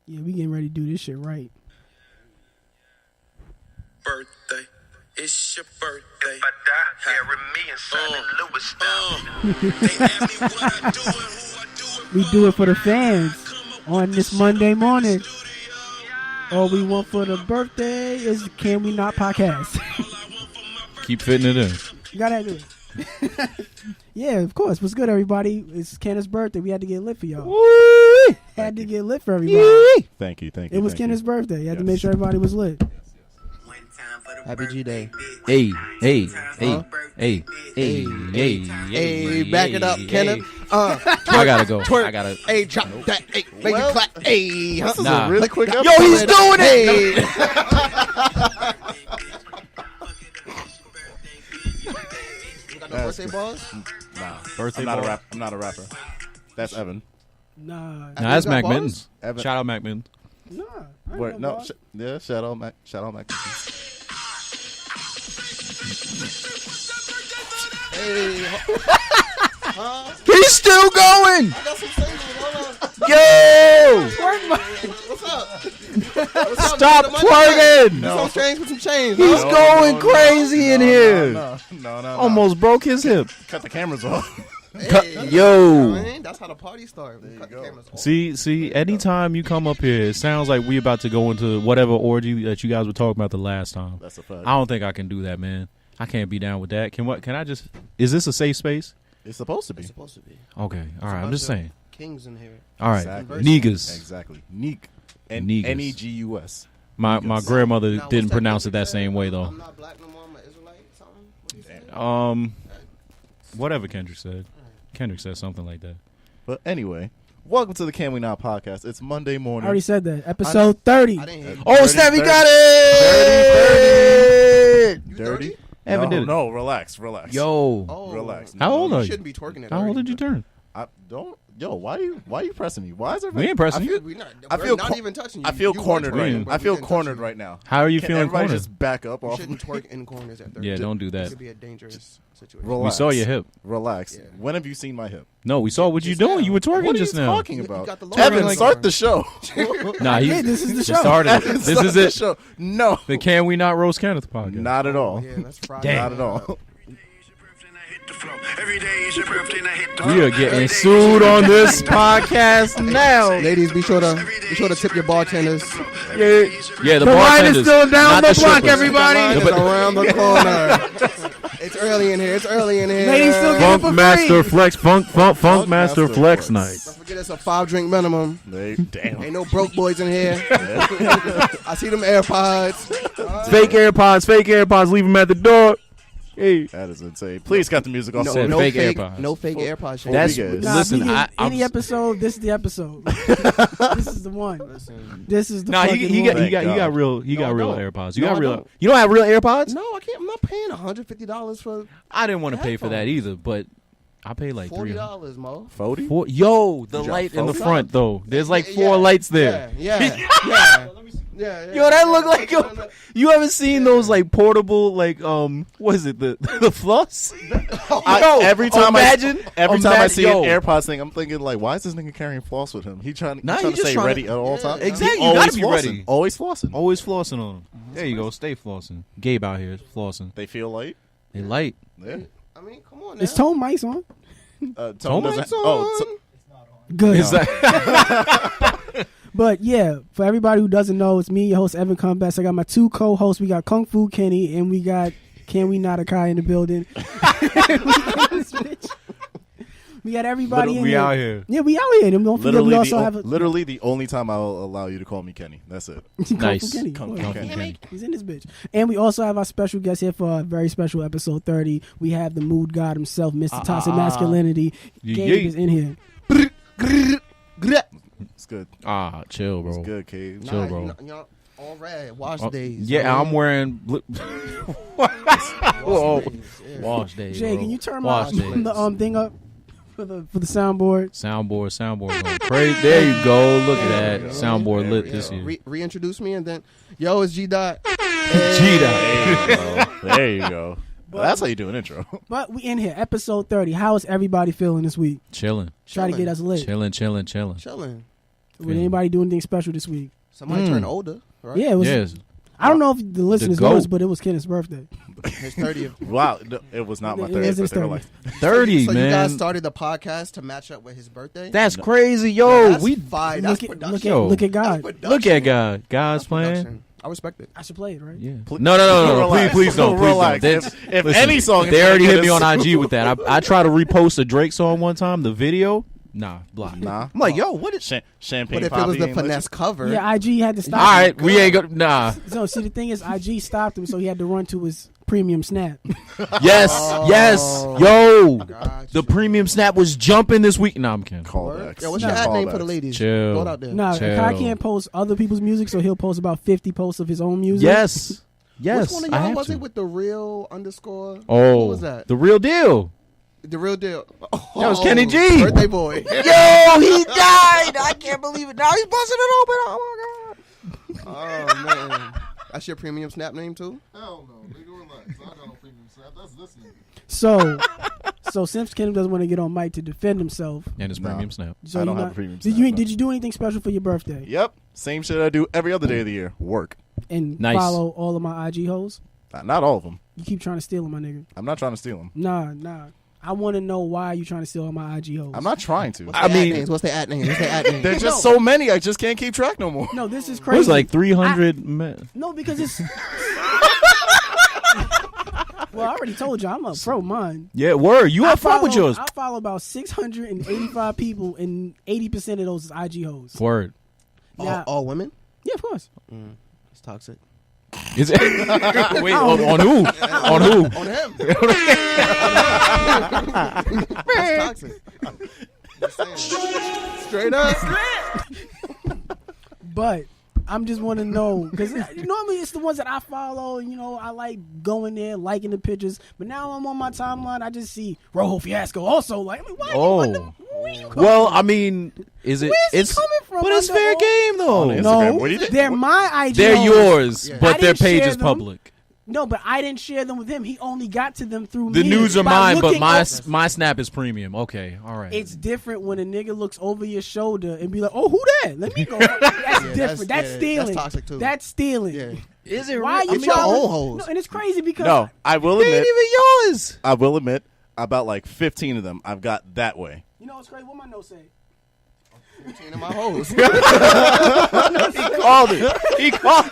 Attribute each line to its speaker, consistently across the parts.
Speaker 1: Yeah, we getting ready to do this shit right.
Speaker 2: Birthday. It's your birthday.
Speaker 3: If I die, carry me and Simon Lewis style.
Speaker 2: They ask me what I do and who I do it
Speaker 1: We do it for the fans on this Monday morning. All we want for the birthday is Can We Not podcast.
Speaker 4: Keep fitting it in.
Speaker 1: You gotta do it. Yeah, of course. What's good, everybody? It's Kenneth's birthday. We had to get lit for y'all.
Speaker 4: Woo!
Speaker 1: Had to get lit for everybody.
Speaker 5: Thank you.
Speaker 1: It was Kenneth's birthday. You had to make sure everybody was lit.
Speaker 6: Happy G Day.
Speaker 4: Hey.
Speaker 6: Back it up, Kenneth.
Speaker 4: I gotta go.
Speaker 6: Twerk.
Speaker 4: I gotta.
Speaker 6: Hey, drop that. Hey, make it clap. Hey,
Speaker 5: This is
Speaker 4: Nah.
Speaker 5: a really quick
Speaker 6: Yo,
Speaker 5: episode.
Speaker 6: he's doing it. You got no birthday balls?
Speaker 5: Nah,
Speaker 4: Birthday
Speaker 5: I'm not
Speaker 4: ball?
Speaker 5: I'm not a rapper. That's Evan.
Speaker 1: Nah.
Speaker 4: Nah, that's
Speaker 6: got
Speaker 4: Mac
Speaker 6: bars?
Speaker 4: Mittens.
Speaker 5: Evan.
Speaker 4: Shout out Mac Mittens.
Speaker 1: Nah. I
Speaker 5: Wait,
Speaker 1: ain't
Speaker 5: no.
Speaker 1: boss.
Speaker 5: Shout out Mac.
Speaker 6: Hey,
Speaker 4: He's still going.
Speaker 6: I got some singles. Hold on.
Speaker 4: Yo!
Speaker 6: What's up? What's up?
Speaker 4: Stop twerking.
Speaker 6: Some strings with some chains.
Speaker 4: He's
Speaker 6: huh?
Speaker 4: going crazy in here.
Speaker 5: No.
Speaker 4: Almost broke his hip.
Speaker 5: Cut the cameras off.
Speaker 6: Hey,
Speaker 4: Yo.
Speaker 6: man, that's how the party started. We cut the cameras off.
Speaker 4: See, anytime you come up here, it sounds like we about to go into whatever orgy that you guys were talking about the last time.
Speaker 5: That's a fact.
Speaker 4: I don't think I can do that, man. I can't be down with that. Can I just? Is this a safe space?
Speaker 5: It's supposed to be.
Speaker 6: It's supposed to be.
Speaker 4: Okay, all right. I'm
Speaker 6: bunch
Speaker 4: just
Speaker 6: of
Speaker 4: saying.
Speaker 6: Kings in here.
Speaker 4: All right,
Speaker 5: Exactly.
Speaker 4: niggas.
Speaker 5: Exactly. Neek.
Speaker 4: Negus.
Speaker 5: N-E-G-U-S.
Speaker 4: My grandmother
Speaker 6: Now, what's
Speaker 4: didn't
Speaker 6: that
Speaker 4: pronounce it
Speaker 6: Kendrick
Speaker 4: that same
Speaker 6: said?
Speaker 4: way though.
Speaker 6: I'm not black no more. I'm an Israelite. Something. What you say?
Speaker 4: Whatever Kendrick said. Kendrick said something like that.
Speaker 5: But anyway, welcome to the Can We Not podcast. It's Monday
Speaker 1: I
Speaker 5: morning.
Speaker 1: already said that. Episode 30.
Speaker 6: I didn't hear.
Speaker 4: Oh,
Speaker 5: Dirty,
Speaker 4: Steffi
Speaker 5: dirty.
Speaker 4: got it.
Speaker 6: You
Speaker 5: Dirty?
Speaker 4: Evan did it.
Speaker 5: No, relax.
Speaker 4: Yo,
Speaker 6: Oh,
Speaker 5: Relax.
Speaker 4: How old are you?
Speaker 6: Shouldn't be twerking at
Speaker 4: how old did you turn?
Speaker 5: I don't. Yo, why you pressing me? Why is there?
Speaker 4: We ain't pressing
Speaker 5: I
Speaker 4: you.
Speaker 5: feel,
Speaker 6: We're not,
Speaker 5: I
Speaker 6: we're
Speaker 5: feel
Speaker 6: not
Speaker 5: cor-
Speaker 6: even touching you.
Speaker 5: I feel
Speaker 6: You were
Speaker 5: cornered
Speaker 6: twerking,
Speaker 5: right now.
Speaker 6: but
Speaker 5: I
Speaker 6: we
Speaker 5: feel
Speaker 6: didn't touch
Speaker 5: cornered
Speaker 6: you.
Speaker 5: right now.
Speaker 4: How are you
Speaker 5: Can
Speaker 4: feeling
Speaker 5: everybody
Speaker 4: cornered?
Speaker 5: just back up
Speaker 6: You
Speaker 5: off?
Speaker 6: shouldn't twerk in corners at 30.
Speaker 4: Yeah, don't do
Speaker 6: It
Speaker 4: that.
Speaker 6: could be a dangerous situation.
Speaker 5: Relax.
Speaker 4: We saw your hip.
Speaker 5: Relax.
Speaker 6: Yeah.
Speaker 5: When have you seen my hip?
Speaker 4: No, we saw what you
Speaker 6: Just
Speaker 4: doing.
Speaker 6: now.
Speaker 4: You were twerking
Speaker 5: What are
Speaker 4: just
Speaker 5: you
Speaker 4: now.
Speaker 5: talking
Speaker 6: You
Speaker 5: about?
Speaker 6: got the lower
Speaker 5: Evan,
Speaker 6: leg
Speaker 5: start
Speaker 6: on.
Speaker 5: the show.
Speaker 4: Nah, he
Speaker 1: Hey, this is the show.
Speaker 4: started it. This
Speaker 5: Start
Speaker 4: is
Speaker 5: the
Speaker 4: it.
Speaker 5: show. No,
Speaker 4: The Can We Not Roast Kenneth podcast.
Speaker 5: not at all.
Speaker 6: Yeah, that's Friday.
Speaker 4: Damn.
Speaker 5: Not at all.
Speaker 2: Every day is your birthday and I hit the
Speaker 4: We are getting sued on this podcast now.
Speaker 6: Ladies, be sure to tip your bartenders.
Speaker 4: Yeah, the
Speaker 1: The line is
Speaker 4: bartenders,
Speaker 1: still down
Speaker 4: not
Speaker 1: the block,
Speaker 4: strippers.
Speaker 1: everybody.
Speaker 6: Line is
Speaker 4: but-
Speaker 6: around the corner. It's early in here.
Speaker 1: Ladies still get it for free.
Speaker 4: Flex, Funk Master Flex night.
Speaker 6: Don't forget it's a 5-drink minimum.
Speaker 5: Damn.
Speaker 6: Ain't no broke boys in here. I see them AirPods.
Speaker 4: Fake AirPods, leave them at the door. Hey,
Speaker 5: That is insane. Please cut the music off.
Speaker 4: Said fake AirPods.
Speaker 6: No fake AirPods. Shane.
Speaker 4: that's
Speaker 5: guys.
Speaker 1: Nah,
Speaker 4: listen.
Speaker 1: if you get
Speaker 4: I'm
Speaker 1: any episode, this is the episode. This is the one.
Speaker 6: Listen.
Speaker 1: This is the
Speaker 4: Nah,
Speaker 1: fucking
Speaker 4: he
Speaker 1: one.
Speaker 4: got
Speaker 5: God.
Speaker 4: real
Speaker 6: No, I
Speaker 4: real
Speaker 6: don't.
Speaker 4: AirPods. You
Speaker 6: No,
Speaker 4: got
Speaker 6: I
Speaker 4: real.
Speaker 6: don't.
Speaker 4: You don't have real AirPods?
Speaker 6: No, I can't. I'm not paying $150 for
Speaker 4: I didn't want to pay for that
Speaker 6: Headphones.
Speaker 4: either, but I paid like $300.
Speaker 6: $40, Mo.
Speaker 5: 40?
Speaker 4: Yo, the
Speaker 5: You
Speaker 4: light
Speaker 5: dropped
Speaker 4: in the
Speaker 5: 40?
Speaker 4: front though. There's like
Speaker 6: Yeah,
Speaker 4: 4 lights there.
Speaker 6: Yeah.
Speaker 4: Yo, that look like you haven't seen those like portable like what is it the floss?
Speaker 5: Every time I see
Speaker 4: imagine-
Speaker 5: an AirPods thing, I'm thinking like, why is this nigga carrying floss with him? He trying
Speaker 4: Nah,
Speaker 5: to
Speaker 4: he just
Speaker 5: stay
Speaker 4: trying
Speaker 5: ready
Speaker 4: to-
Speaker 5: at all times.
Speaker 4: Exactly,
Speaker 5: He
Speaker 4: you gotta
Speaker 5: always
Speaker 4: be
Speaker 5: flossing.
Speaker 4: ready.
Speaker 5: Always flossing.
Speaker 4: Always flossing on them. There you go, stay flossing. Gabe out here flossing.
Speaker 5: They feel light.
Speaker 4: They light.
Speaker 5: Yeah.
Speaker 6: I mean, come on now.
Speaker 1: Is tone mics on?
Speaker 5: Tone
Speaker 4: Mics
Speaker 5: doesn't.
Speaker 6: on.
Speaker 5: Oh,
Speaker 1: Good.
Speaker 4: Is that
Speaker 1: But yeah, for everybody who doesn't know, it's me, your host Evan Cumbest. I got my 2 co-hosts. We got Kung Fu Kenny and we got Can We Not Akai in the building. We got everybody in
Speaker 4: we
Speaker 1: here.
Speaker 4: out here?
Speaker 1: Yeah, we out here. And don't forget, we also have a
Speaker 5: literally the only time I'll allow you to call me Kenny. That's it.
Speaker 1: Kung
Speaker 4: Nice.
Speaker 1: Fu Kenny.
Speaker 5: Kung
Speaker 1: Oh,
Speaker 5: Fu
Speaker 1: yeah.
Speaker 5: Kenny.
Speaker 1: He's in this bitch. And we also have our special guest here for a very special episode 30. We have the mood god himself, Mr. Toxic Masculinity. Gabe is in here.
Speaker 5: It's good.
Speaker 4: Chill, bro.
Speaker 5: It's good, Cave.
Speaker 4: Chill, bro.
Speaker 6: Y'all all red. Wash
Speaker 4: Oh,
Speaker 6: days.
Speaker 4: yeah, I'm wearing Whoa.
Speaker 6: days, yeah.
Speaker 4: Wash days.
Speaker 1: Jay,
Speaker 4: bro.
Speaker 1: can you turn
Speaker 4: Wash
Speaker 1: my
Speaker 4: days.
Speaker 1: the thing up for the soundboard?
Speaker 4: Soundboard going crazy. There you go. Look at that. Soundboard lit this year.
Speaker 6: Reintroduce me and then, yo, it's G Dot.
Speaker 4: G-Dot.
Speaker 5: There you go. That's how you do an intro.
Speaker 1: But we in here, episode 30. How is everybody feeling this week?
Speaker 4: Chilling.
Speaker 1: Try to get us lit.
Speaker 4: Chilling.
Speaker 6: Chilling.
Speaker 1: Did anybody do anything special this week?
Speaker 6: Somebody turned older, right?
Speaker 1: Yeah, it was.
Speaker 4: Yes.
Speaker 1: I don't know if the listeners
Speaker 4: GOAT.
Speaker 1: know this, but it was Kenneth's birthday.
Speaker 6: His 30th.
Speaker 5: Wow, no, it was not my
Speaker 1: It
Speaker 5: 30th.
Speaker 1: is his
Speaker 5: birthday.
Speaker 1: 30th.
Speaker 5: Like,
Speaker 4: 30,
Speaker 6: So
Speaker 4: man.
Speaker 6: you guys started the podcast to match up with his birthday?
Speaker 4: That's crazy, yo.
Speaker 6: That's
Speaker 4: We
Speaker 6: fine. That's
Speaker 1: Look at,
Speaker 6: production.
Speaker 4: Yo.
Speaker 1: look at God.
Speaker 6: Production.
Speaker 4: look at God. God's
Speaker 6: That's
Speaker 4: plan.
Speaker 6: production. I respect it.
Speaker 1: I should play it, right?
Speaker 4: Yeah.
Speaker 5: Pl-
Speaker 4: No.
Speaker 5: Relax.
Speaker 4: Please don't. Please
Speaker 5: Relax.
Speaker 4: don't. That's-
Speaker 5: If
Speaker 4: listen,
Speaker 5: any song,
Speaker 4: they already hit me
Speaker 5: is-
Speaker 4: on IG with that. I tried to repost a Drake song one time. The video, nah, block.
Speaker 5: Nah.
Speaker 4: I'm like, yo, what is?
Speaker 5: Champagne.
Speaker 6: But if it was
Speaker 5: Papi
Speaker 6: the
Speaker 5: ain't let
Speaker 6: finesse cover,
Speaker 1: Yeah, IG had to stop.
Speaker 4: All right,
Speaker 1: him.
Speaker 4: we ain't go. Nah.
Speaker 1: So see, the thing is, IG stopped him, so he had to run to his premium snap.
Speaker 4: Yes. Yes. Yo.
Speaker 6: Gotcha.
Speaker 4: The premium snap was jumping this week. Nah, I'm kidding.
Speaker 5: Callbacks.
Speaker 6: Yeah, what's your ad name for the ladies?
Speaker 4: Chill.
Speaker 6: Throw it out there.
Speaker 1: Nah,
Speaker 4: Chill.
Speaker 1: Kai can't post other people's music, so he'll post about 50 posts of his own music.
Speaker 4: Yes. Yes.
Speaker 6: Which one of
Speaker 4: I
Speaker 6: y'all
Speaker 4: have
Speaker 6: was
Speaker 4: to.
Speaker 6: it with the real underscore?
Speaker 4: Oh,
Speaker 6: What was that?
Speaker 4: The real deal.
Speaker 6: The real deal. Oh,
Speaker 4: That was Kenny G.
Speaker 6: Birthday boy.
Speaker 4: Yo, he died. I can't believe it. Now he's busting it open. Oh my god.
Speaker 6: Oh man, that's your premium snap name too.
Speaker 5: Hell no. Nigga, relax. I got no premium snap. That's listening.
Speaker 1: So since Kenneth doesn't want to get on mic to defend himself,
Speaker 4: And his
Speaker 5: Nah.
Speaker 4: premium snap.
Speaker 1: so
Speaker 5: I
Speaker 1: you
Speaker 5: don't have
Speaker 1: not-
Speaker 5: a premium
Speaker 1: did
Speaker 5: snap,
Speaker 1: you
Speaker 5: no.
Speaker 1: did you do anything special for your birthday?
Speaker 5: Yep. Same shit I do every other day of the year. Work.
Speaker 1: And
Speaker 4: Nice.
Speaker 1: follow all of my IG hoes.
Speaker 5: Not all of them.
Speaker 1: You keep trying to steal them, my nigga.
Speaker 5: I'm not trying to steal them.
Speaker 1: Nah. I want to know why you trying to steal all my IG hoes.
Speaker 5: I'm not trying to.
Speaker 4: I mean,
Speaker 6: What's the ad name? What's the ad name?
Speaker 5: There's just so many. I just can't keep track no more.
Speaker 1: No, this is
Speaker 4: it
Speaker 1: crazy.
Speaker 4: was like 300 men.
Speaker 1: No, because it's. Well, I already told you I'm a pro mine.
Speaker 4: Yeah, word. You
Speaker 1: I
Speaker 4: have fun with
Speaker 1: follow-
Speaker 4: yours.
Speaker 1: I follow about 685 people, and 80% of those is IG hoes.
Speaker 4: Word.
Speaker 1: Now,
Speaker 6: all women?
Speaker 1: yeah, of course.
Speaker 6: It's toxic.
Speaker 4: Is it? Wait, on who? On who?
Speaker 6: On him. It's toxic. Just saying. Straight up.
Speaker 1: But I'm just want to know because normally it's the ones that I follow. And, I like going there, liking the pictures. But now I'm on my timeline. I just see Rojo Fiasco. Also, like, why? Where you coming
Speaker 4: Well,
Speaker 1: from?
Speaker 4: I mean, is it?
Speaker 1: Where's he
Speaker 4: It's
Speaker 1: coming from
Speaker 4: but it's
Speaker 1: under
Speaker 4: fair
Speaker 1: all-
Speaker 4: game though.
Speaker 5: On Instagram.
Speaker 1: No,
Speaker 5: What do you think?
Speaker 1: they're my IG.
Speaker 4: They're
Speaker 1: hoes.
Speaker 4: yours,
Speaker 6: Yeah.
Speaker 1: I
Speaker 4: but their
Speaker 1: didn't
Speaker 4: page
Speaker 1: share
Speaker 4: is
Speaker 1: them.
Speaker 4: public.
Speaker 1: No, but I didn't share them with him. He only got to them through
Speaker 4: The
Speaker 1: me.
Speaker 4: news are
Speaker 1: by
Speaker 4: mine, but
Speaker 1: looking
Speaker 4: my snap is premium. Okay, all right.
Speaker 1: It's different when a nigga looks over your shoulder and be like, "Oh, who that? Let me go." That's different. That's stealing.
Speaker 6: That's toxic too.
Speaker 1: That's stealing.
Speaker 6: Yeah.
Speaker 4: Is it?
Speaker 1: Why are you
Speaker 6: Get your
Speaker 1: following-
Speaker 6: own hoes.
Speaker 1: No, and it's crazy because
Speaker 5: No, I will
Speaker 4: They ain't
Speaker 5: admit.
Speaker 4: even yours.
Speaker 5: I will admit. About like 15 of them I've got that way.
Speaker 1: you know what's crazy. What my notes say?
Speaker 6: 15 of my hoes.
Speaker 5: Called it. He called.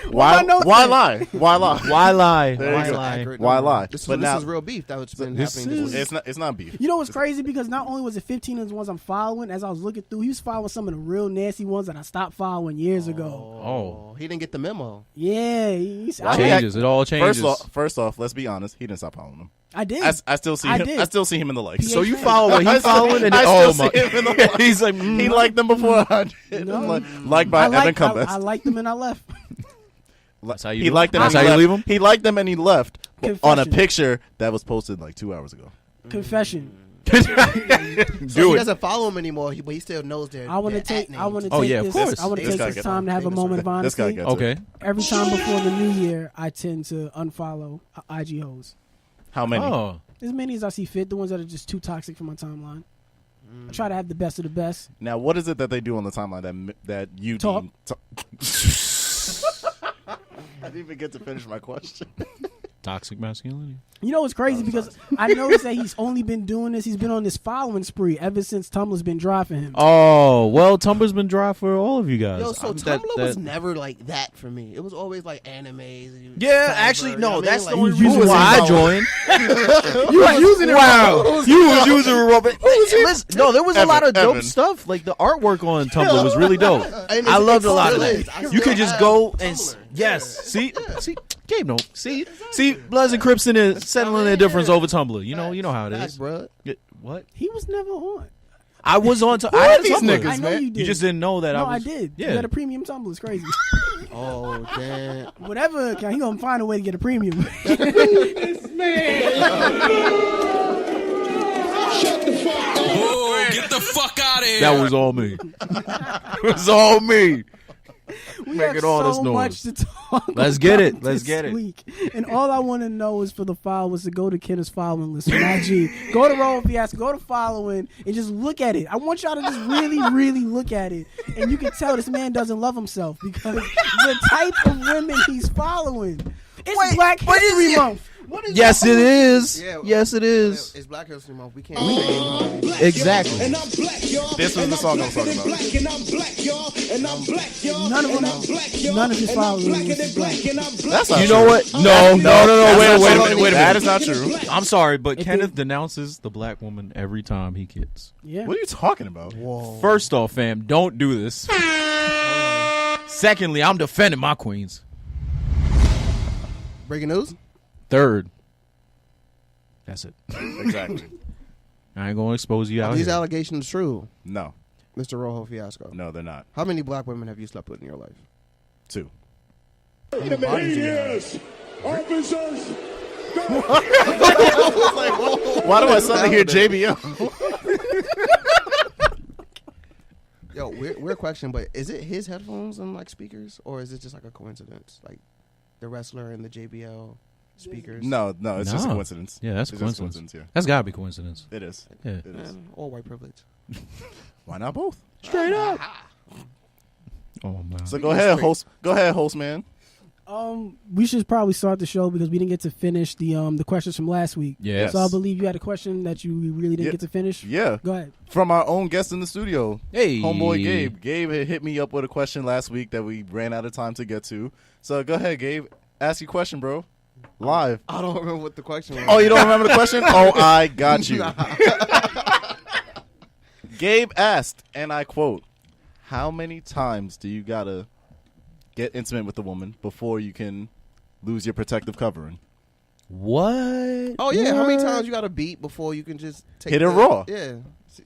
Speaker 5: Why?
Speaker 1: my notes
Speaker 5: Why
Speaker 1: say?
Speaker 5: lie? Why lie?
Speaker 4: Why lie?
Speaker 5: There you
Speaker 4: Why
Speaker 5: go.
Speaker 4: lie?
Speaker 6: Accurate
Speaker 5: Why
Speaker 6: number.
Speaker 5: lie?
Speaker 6: This
Speaker 5: But now-
Speaker 6: is real beef that's been
Speaker 4: This
Speaker 6: happening
Speaker 4: is-
Speaker 6: this week.
Speaker 5: It's not beef.
Speaker 1: You know what's crazy because not only was it 15 of the ones I'm following, as I was looking through, he was following some of the real nasty ones that I stopped following years ago.
Speaker 4: Oh,
Speaker 6: He didn't get the memo.
Speaker 1: Yeah, he's,
Speaker 5: Why?
Speaker 4: changes. It all changes.
Speaker 5: First off, let's be honest. He didn't stop following them.
Speaker 1: I did.
Speaker 5: I still see
Speaker 1: I
Speaker 5: him.
Speaker 1: did.
Speaker 5: I still see him in the likes.
Speaker 4: So you
Speaker 1: PHA.
Speaker 4: follow what
Speaker 5: I
Speaker 4: he
Speaker 5: still-
Speaker 4: following, and
Speaker 5: I
Speaker 4: oh
Speaker 5: still
Speaker 4: my,
Speaker 5: see him in the likes.
Speaker 4: he's like,
Speaker 5: He liked them before 100.
Speaker 1: No.
Speaker 5: Like by Evan Cumbest.
Speaker 1: I liked them and I left.
Speaker 4: That's how you
Speaker 5: He
Speaker 4: do it?
Speaker 5: liked them.
Speaker 4: That's
Speaker 5: and
Speaker 4: how
Speaker 5: he
Speaker 4: you
Speaker 5: left.
Speaker 4: leave him.
Speaker 5: He liked them and he left on a
Speaker 1: Confession.
Speaker 5: picture that was posted like 2 hours ago.
Speaker 1: Confession.
Speaker 6: So
Speaker 4: Do
Speaker 6: he
Speaker 4: it.
Speaker 6: doesn't follow him anymore, but he still knows their
Speaker 1: I want to
Speaker 6: their
Speaker 1: take.
Speaker 6: at
Speaker 1: I want to
Speaker 6: names.
Speaker 1: take
Speaker 4: Oh, yeah, of
Speaker 1: this.
Speaker 4: course.
Speaker 1: I want to
Speaker 5: This
Speaker 1: take
Speaker 5: guy
Speaker 1: this
Speaker 5: gets
Speaker 1: time to have a
Speaker 6: famous
Speaker 1: moment of
Speaker 6: for that.
Speaker 5: This guy
Speaker 1: honesty.
Speaker 5: gets it.
Speaker 4: Okay.
Speaker 1: Every time before the new year, I tend to unfollow IG hoes.
Speaker 5: How many?
Speaker 4: Oh,
Speaker 1: As many as I see fit. The ones that are just too toxic for my timeline. I try to have the best of the best.
Speaker 5: Now, what is it that they do on the timeline that you
Speaker 1: Talk.
Speaker 5: I didn't even get to finish my question.
Speaker 4: toxic masculinity.
Speaker 1: You know what's crazy because I noticed that he's only been doing this. He's been on this following spree ever since Tumblr's been dry for him.
Speaker 4: Oh well, Tumblr's been dry for all of you guys.
Speaker 6: Yo, so
Speaker 4: I'm-
Speaker 6: Tumblr
Speaker 4: that-
Speaker 6: was never like that for me. It was always like animes.
Speaker 4: Yeah,
Speaker 6: cyber,
Speaker 4: actually,
Speaker 6: you know
Speaker 4: no.
Speaker 6: what I
Speaker 4: That's
Speaker 6: mean?
Speaker 4: the only
Speaker 6: Like,
Speaker 4: reason
Speaker 6: you
Speaker 4: why
Speaker 6: was
Speaker 4: I
Speaker 6: involved.
Speaker 4: joined.
Speaker 1: You was using it.
Speaker 4: Wow, you was using it, Robert. Listen, no, there was a
Speaker 5: Evan,
Speaker 4: lot of dope
Speaker 5: Evan.
Speaker 4: stuff. Like the artwork on Tumblr was really dope.
Speaker 6: And
Speaker 4: I
Speaker 6: it
Speaker 4: loved a lot of
Speaker 6: still
Speaker 4: that.
Speaker 6: is. I
Speaker 4: You
Speaker 6: still
Speaker 4: could just
Speaker 6: have
Speaker 4: go and
Speaker 6: Tumblr.
Speaker 4: yes, see, Gabe, no, see, Bloods and Crips in there settling their difference over Tumblr. You know how it
Speaker 6: Facts,
Speaker 4: is.
Speaker 6: bro.
Speaker 4: Yeah, what?
Speaker 1: He was never on.
Speaker 4: I was on. I
Speaker 5: are
Speaker 4: had
Speaker 5: these
Speaker 4: Tumblr.
Speaker 5: niggas,
Speaker 1: I know
Speaker 5: man?
Speaker 1: you did.
Speaker 4: You just didn't know that
Speaker 1: No,
Speaker 4: I was.
Speaker 1: I did.
Speaker 4: Yeah.
Speaker 1: You got a premium Tumblr. It's crazy.
Speaker 6: Oh damn.
Speaker 1: Whatever. He gonna find a way to get a premium.
Speaker 2: Oh, get the fuck out of here.
Speaker 4: That was all me. It was all me.
Speaker 1: We
Speaker 4: Making
Speaker 1: have
Speaker 4: all
Speaker 1: so
Speaker 4: this noise.
Speaker 1: much to talk
Speaker 4: Let's get it. Let's get it.
Speaker 1: Week. And all I want to know is for the followers to go to Kenneth's following list on IG. Go to Roll Fiasco, go to following, and just look at it. I want y'all to just really, really look at it. And you can tell this man doesn't love himself because the type of women he's following. It's Black History Month.
Speaker 4: Yes, it is.
Speaker 6: Yeah,
Speaker 4: Yes, it is.
Speaker 6: It's Black History Month. We can't say
Speaker 4: Exactly.
Speaker 5: This was the song I was talking about.
Speaker 1: None of his followers is black.
Speaker 5: That's not
Speaker 4: You
Speaker 5: true.
Speaker 4: know what? No. Wait a minute.
Speaker 5: That is not true.
Speaker 4: I'm sorry, but
Speaker 1: If
Speaker 4: Kenneth denounces the black woman every time he gets.
Speaker 1: Yeah.
Speaker 5: What are you talking about?
Speaker 4: First off, fam, don't do this. Secondly, I'm defending my queens.
Speaker 6: breaking news.
Speaker 4: Third, that's it.
Speaker 5: Exactly.
Speaker 4: I ain't gonna expose you out
Speaker 6: Are these
Speaker 4: here.
Speaker 6: allegations true,
Speaker 5: No.
Speaker 6: Mr. Rojo Fiasco?
Speaker 5: No, they're not.
Speaker 6: How many black women have you slept with in your life?
Speaker 5: 2.
Speaker 6: How many bodies do you have?
Speaker 5: Why do I suddenly hear JBL?
Speaker 6: Yo, weird question, but is it his headphones and like speakers, or is it just like a coincidence, like the wrestler and the JBL speakers?
Speaker 5: No, it's just a
Speaker 4: No.
Speaker 5: coincidence.
Speaker 4: Yeah, that's
Speaker 5: It's
Speaker 4: a
Speaker 5: just
Speaker 4: coincidence.
Speaker 5: yeah.
Speaker 4: That's gotta be coincidence.
Speaker 5: It is.
Speaker 4: Yeah.
Speaker 5: It is.
Speaker 6: All white privilege.
Speaker 5: Why not both?
Speaker 4: Straight up. Oh man.
Speaker 5: So go ahead, host. Go ahead, host man.
Speaker 1: We should probably start the show because we didn't get to finish the questions from last week.
Speaker 4: Yes.
Speaker 1: So I believe you had a question that you really didn't
Speaker 5: Yeah.
Speaker 1: get to finish.
Speaker 5: Yeah.
Speaker 1: Go ahead.
Speaker 5: From our own guest in the studio,
Speaker 4: Hey.
Speaker 5: homeboy Gabe. Gabe had hit me up with a question last week that we ran out of time to get to. So go ahead, Gabe. Ask your question, bro. Live.
Speaker 6: I don't remember what the question was.
Speaker 5: Oh, you don't remember the question? Oh, I got you. Gabe asked, and I quote, "How many times do you gotta get intimate with a woman before you can lose your protective covering?"
Speaker 4: What?
Speaker 6: Oh yeah, how many
Speaker 4: What?
Speaker 6: times you got to beat before you can just take
Speaker 5: Hit it
Speaker 6: the-
Speaker 5: raw.
Speaker 6: Yeah,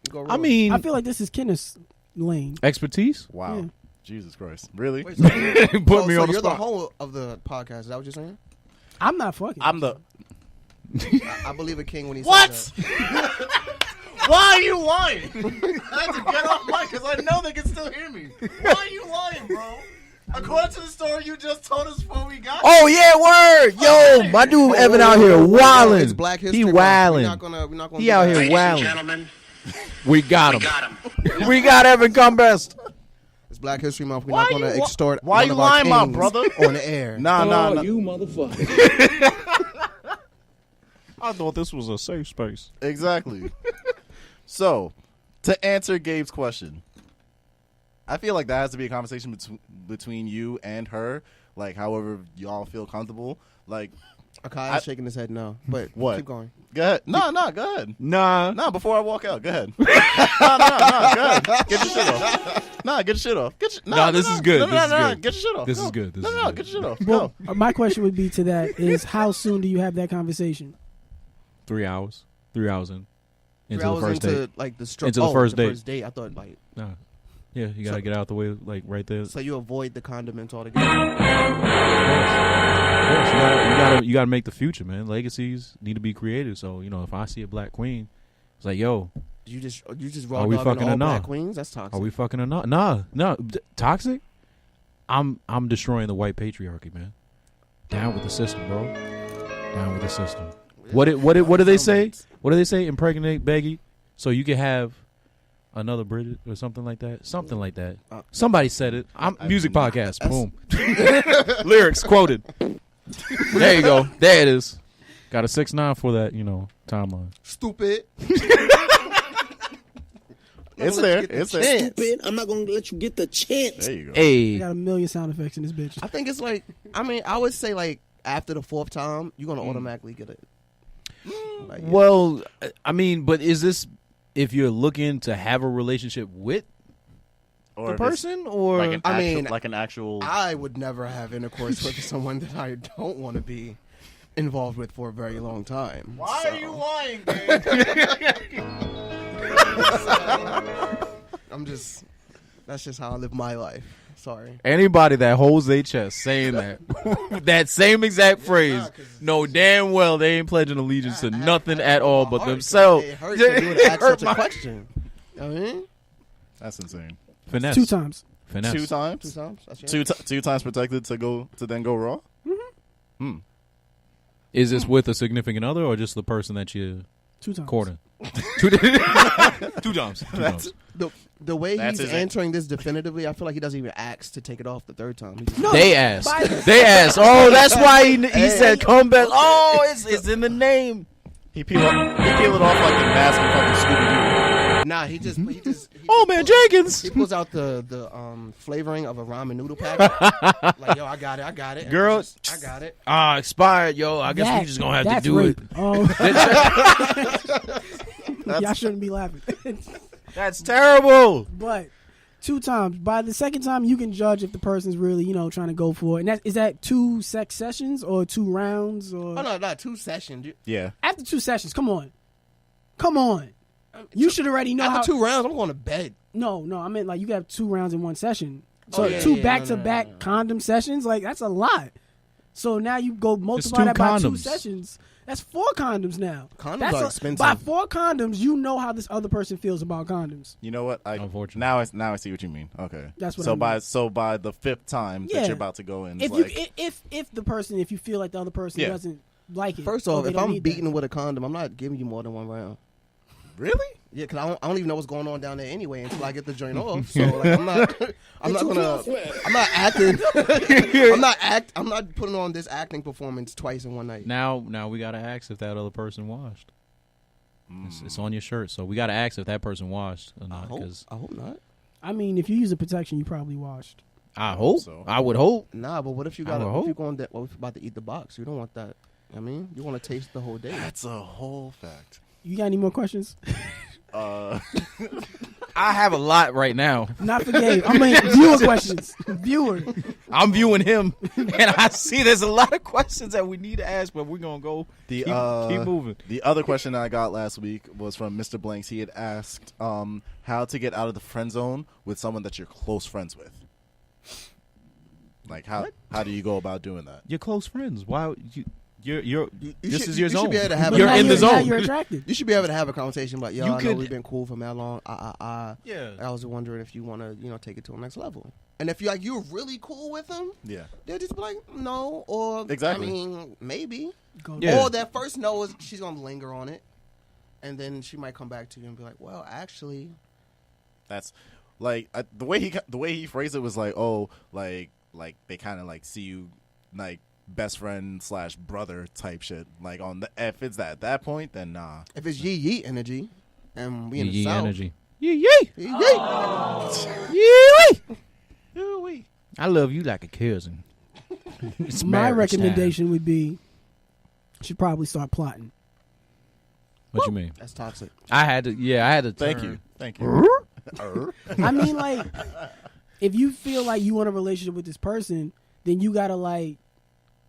Speaker 6: go raw.
Speaker 4: I mean,
Speaker 1: I feel like this is Kenneth's lane.
Speaker 4: expertise.
Speaker 5: Wow.
Speaker 1: Yeah.
Speaker 5: Jesus Christ. Really?
Speaker 6: Wait, so,
Speaker 4: Put me
Speaker 6: so
Speaker 4: on the
Speaker 6: you're the
Speaker 4: spot.
Speaker 6: whole of the podcast. Is that what you're saying?
Speaker 1: I'm not fucking.
Speaker 5: I'm the...
Speaker 6: I believe a king when he
Speaker 5: What?
Speaker 6: says that.
Speaker 5: Why are you lying? I had to get off mic because I know they can still hear me. Why are you lying, bro? According to the story you just told us before we got
Speaker 4: Oh yeah, word. Yo, my dude Evan out here
Speaker 6: It's
Speaker 4: wildin'.
Speaker 6: Black History
Speaker 4: He
Speaker 6: Month. We're
Speaker 4: wildin'.
Speaker 6: not gonna
Speaker 4: He
Speaker 6: do
Speaker 4: out
Speaker 6: that.
Speaker 4: here wildin'.
Speaker 2: Gentlemen,
Speaker 4: We got him.
Speaker 2: we got him.
Speaker 4: We got Evan Come Best.
Speaker 6: It's Black History Month. We're
Speaker 5: Why
Speaker 6: not going
Speaker 5: you
Speaker 6: to
Speaker 5: li-
Speaker 6: extort.
Speaker 5: why
Speaker 6: one
Speaker 5: you
Speaker 6: of our
Speaker 5: lying, my
Speaker 6: kings
Speaker 5: brother?
Speaker 6: On the air.
Speaker 5: Nah.
Speaker 3: You motherfucker.
Speaker 4: I thought this was a safe space.
Speaker 5: Exactly. So, to answer Gabe's question, I feel like that has to be a conversation between you and her. Like, however y'all feel comfortable. Like,
Speaker 6: Akai's shaking his head no. But
Speaker 5: What?
Speaker 6: keep going.
Speaker 5: go ahead. No, go ahead.
Speaker 4: Nah.
Speaker 5: No, before I walk out, go ahead. no, go ahead. Get your shit off. Nah, get your shit off.
Speaker 4: Nah, this is good.
Speaker 5: No,
Speaker 4: This is good.
Speaker 5: Get your shit off.
Speaker 4: This
Speaker 5: Go.
Speaker 4: is good. This
Speaker 5: No,
Speaker 4: is
Speaker 5: no,
Speaker 4: good.
Speaker 5: get your shit off.
Speaker 1: Well,
Speaker 5: Go.
Speaker 1: my question would be to that is how soon do you have that conversation?
Speaker 4: 3 hours. 3 hours in.
Speaker 6: 3
Speaker 4: Into the
Speaker 6: hours
Speaker 4: first
Speaker 6: into
Speaker 4: date.
Speaker 6: like the
Speaker 4: Into the first date.
Speaker 6: First date. I thought like
Speaker 4: Nah. Yeah, you gotta get out the way, like right there.
Speaker 6: so you avoid the condiments altogether.
Speaker 4: Of course, you gotta make the future, man. Legacies need to be created. So if I see a black queen, it's like, yo,
Speaker 6: You just raw
Speaker 4: Are we
Speaker 6: dogging
Speaker 4: fucking
Speaker 6: all
Speaker 4: or not?
Speaker 6: black queens. That's toxic.
Speaker 4: are we fucking or not? Nah. Toxic. I'm destroying the white patriarchy, man. Down with the system, bro. Down with the system. What do they say? What do they say? Impregnate Beggy, so you can have another Bridget or something like that. Something like that. Somebody said it. I'm music podcast. Boom. Lyrics quoted. There you go. There it is. Got a 6ix9ine for that, timeline.
Speaker 6: Stupid.
Speaker 5: It's there. It's there.
Speaker 3: Stupid. I'm not gonna let you get the chance.
Speaker 5: There you go.
Speaker 1: I
Speaker 4: Hey,
Speaker 1: got a million sound effects in this bitch.
Speaker 6: I think it's like I would say like after the 4th time you're gonna automatically get it. Like, yeah.
Speaker 4: well, I mean, but is this if you're looking to have a relationship with
Speaker 5: Or
Speaker 4: the
Speaker 5: if it's
Speaker 4: person, or
Speaker 5: like an
Speaker 6: I
Speaker 5: actual,
Speaker 6: mean,
Speaker 5: like an actual.
Speaker 6: I would never have intercourse with someone that I don't want to be involved with for a very long time.
Speaker 5: Why
Speaker 6: So,
Speaker 5: are you lying,
Speaker 6: that's just how I live my life. Sorry.
Speaker 4: anybody that holds their chest saying that that same exact phrase, know damn well they ain't pledging allegiance to nothing at all but themselves.
Speaker 6: It hurts when you would ask
Speaker 4: hurt
Speaker 6: such a
Speaker 4: my-
Speaker 6: question. I mean,
Speaker 5: That's insane.
Speaker 4: Finesse.
Speaker 1: 2 times.
Speaker 4: Finesse.
Speaker 5: 2 times.
Speaker 6: 2 times. That's your
Speaker 5: Two times protected to then go raw.
Speaker 4: Is this with a significant other or just the person that you
Speaker 1: 2 times.
Speaker 4: courting? 2 times. 2 times.
Speaker 6: The way
Speaker 5: That's
Speaker 6: he's
Speaker 5: his
Speaker 6: answering this definitively, I feel like he doesn't even ask to take it off the 3rd time. He just-
Speaker 1: No,
Speaker 4: They asked.
Speaker 1: by-
Speaker 4: They asked. Oh, that's why he said come back. Oh, it's in the name.
Speaker 5: He peeled it off like the mask in fucking Scooby
Speaker 6: Nah, he just
Speaker 4: Oh man, Jenkins.
Speaker 6: he pulls out the flavoring of a ramen noodle pack. Like, yo, I got it. And
Speaker 4: Girl.
Speaker 6: I got it.
Speaker 4: Expired, yo. I guess we just gonna have to
Speaker 1: that's
Speaker 4: do
Speaker 1: rape.
Speaker 4: it.
Speaker 1: Oh. Y'all shouldn't be laughing.
Speaker 4: That's terrible.
Speaker 1: But 2 times. By the 2nd time, you can judge if the person's really, trying to go for it. And is that 2 sex sessions or 2 rounds? Or
Speaker 6: Oh no, not 2 sessions. Dude.
Speaker 5: Yeah.
Speaker 1: after 2 sessions, come on. You should already know how.
Speaker 6: After 2 rounds, I'm going to bed.
Speaker 1: No, I meant like you got 2 rounds in 1 session. So
Speaker 6: yeah,
Speaker 1: 2
Speaker 6: yeah,
Speaker 1: back-to-back
Speaker 6: no.
Speaker 1: condom sessions, like that's a lot. So now you go multiply
Speaker 4: 2
Speaker 1: that by 2
Speaker 4: condoms.
Speaker 1: sessions. That's 4 condoms now.
Speaker 6: Condoms
Speaker 1: That's
Speaker 6: are expensive.
Speaker 1: By 4 condoms, you know how this other person feels about condoms.
Speaker 5: You know what?
Speaker 4: Unfortunately.
Speaker 5: Now I see what you mean. Okay.
Speaker 1: That's what
Speaker 5: so
Speaker 1: I mean.
Speaker 5: by the 5th time
Speaker 1: Yeah.
Speaker 5: that you're about to go in,
Speaker 1: If
Speaker 5: like,
Speaker 1: if the person, if you feel like the other person
Speaker 5: Yeah.
Speaker 1: doesn't like it.
Speaker 6: First
Speaker 1: or
Speaker 6: off,
Speaker 1: they
Speaker 6: if
Speaker 1: don't
Speaker 6: I'm
Speaker 1: need
Speaker 6: beating
Speaker 1: that.
Speaker 6: with a condom, I'm not giving you more than 1 round.
Speaker 5: really?
Speaker 6: Yeah, because I don't even know what's going on down there anyway until I get the joint off. So like, I'm not acting. I'm not putting on this acting performance twice in one night.
Speaker 4: Now we gotta ask if that other person washed. It's on your shirt, so we gotta ask if that person washed or
Speaker 6: I
Speaker 4: not.
Speaker 6: hope,
Speaker 4: Because
Speaker 6: I hope not.
Speaker 1: I mean, if you use a protection, you probably washed.
Speaker 4: I hope.
Speaker 5: So.
Speaker 4: I would hope.
Speaker 6: Nah, but what if you
Speaker 4: I
Speaker 6: got?
Speaker 4: would
Speaker 6: If
Speaker 4: hope.
Speaker 6: you're going that? Well, if you're about to eat the box, you don't want that. I mean, you want to taste the whole day.
Speaker 5: That's a whole fact.
Speaker 1: You got any more questions?
Speaker 4: I have a lot right now.
Speaker 1: Not for Gabe. I mean, viewer questions. Viewer.
Speaker 4: I'm viewing him, and I see there's a lot of questions that we need to ask, but we're gonna go keep moving.
Speaker 5: The other question I got last week was from Mr. Blanks. He had asked how to get out of the friend zone with someone that you're close friends with. Like how do you go about doing that?
Speaker 4: You're close friends. Why you're
Speaker 6: You
Speaker 4: this
Speaker 6: should-
Speaker 4: is your
Speaker 6: you should
Speaker 4: zone.
Speaker 6: be able to have a
Speaker 4: You're
Speaker 1: Now
Speaker 4: in the
Speaker 1: now
Speaker 4: zone.
Speaker 1: You're attracted.
Speaker 6: You should be able to have a conversation about, yo,
Speaker 4: You
Speaker 6: I know
Speaker 4: could-
Speaker 6: we've been cool for that long.
Speaker 4: Yeah.
Speaker 6: I was wondering if you want to, take it to the next level. And if you're really cool with them,
Speaker 5: Yeah.
Speaker 6: they'll just be like, no, or
Speaker 5: Exactly.
Speaker 6: I mean, maybe.
Speaker 1: Go
Speaker 4: Yeah.
Speaker 6: Or that first no is she's gonna linger on it, and then she might come back to you and be like, well, actually,
Speaker 5: That's like the way he phrased it was like, oh, like they kind of like see you like best friend / brother type shit. Like on the if it's at that point, then nah.
Speaker 6: if it's yee energy, and we in the
Speaker 4: Yee
Speaker 6: south,
Speaker 4: energy. Yee.
Speaker 6: yee.
Speaker 4: Yee. I love you like a cousin. It's
Speaker 1: My
Speaker 4: marriage time.
Speaker 1: recommendation would be, you should probably start plotting.
Speaker 4: What you mean?
Speaker 6: That's toxic.
Speaker 4: I had to.
Speaker 5: Thank
Speaker 4: turn.
Speaker 5: you. Thank you.
Speaker 1: I mean, like, if you feel like you want a relationship with this person, then you gotta like,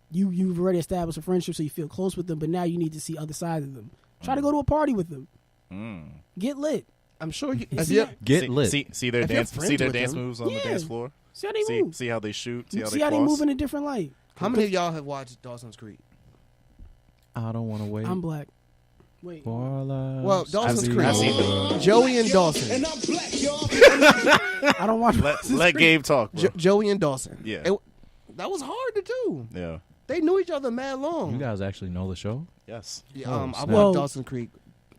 Speaker 1: you've already established a friendship, so you feel close with them. But now you need to see other sides of them. Try to go to a party with them. Get lit.
Speaker 6: I'm sure you.
Speaker 1: See
Speaker 6: If you
Speaker 1: that?
Speaker 4: Get
Speaker 5: see,
Speaker 4: lit.
Speaker 5: See their
Speaker 6: If you're
Speaker 5: dance.
Speaker 6: friends
Speaker 5: See their
Speaker 6: with
Speaker 5: dance
Speaker 6: them,
Speaker 5: moves on the
Speaker 1: yeah.
Speaker 5: dance floor.
Speaker 1: See how they move.
Speaker 5: See how they shoot. See how
Speaker 1: See
Speaker 5: they
Speaker 1: how they
Speaker 5: cross.
Speaker 1: move in a different light.
Speaker 6: how many of y'all have watched Dawson's Creek?
Speaker 4: I don't want to wait.
Speaker 1: I'm black. Wait.
Speaker 4: For life.
Speaker 6: Well, Dawson's
Speaker 5: seen-
Speaker 6: Creek.
Speaker 5: I've seen
Speaker 6: Joey and Dawson.
Speaker 1: I don't watch.
Speaker 5: Let Gabe talk. Bro.
Speaker 6: Joey and Dawson.
Speaker 5: Yeah.
Speaker 6: That was hard to do.
Speaker 5: Yeah.
Speaker 6: They knew each other mad long.
Speaker 4: You guys actually know the show?
Speaker 5: Yes.
Speaker 6: Yeah,
Speaker 4: Oh,
Speaker 6: I
Speaker 4: snap.
Speaker 6: watched
Speaker 1: Well-
Speaker 6: Dawson's Creek.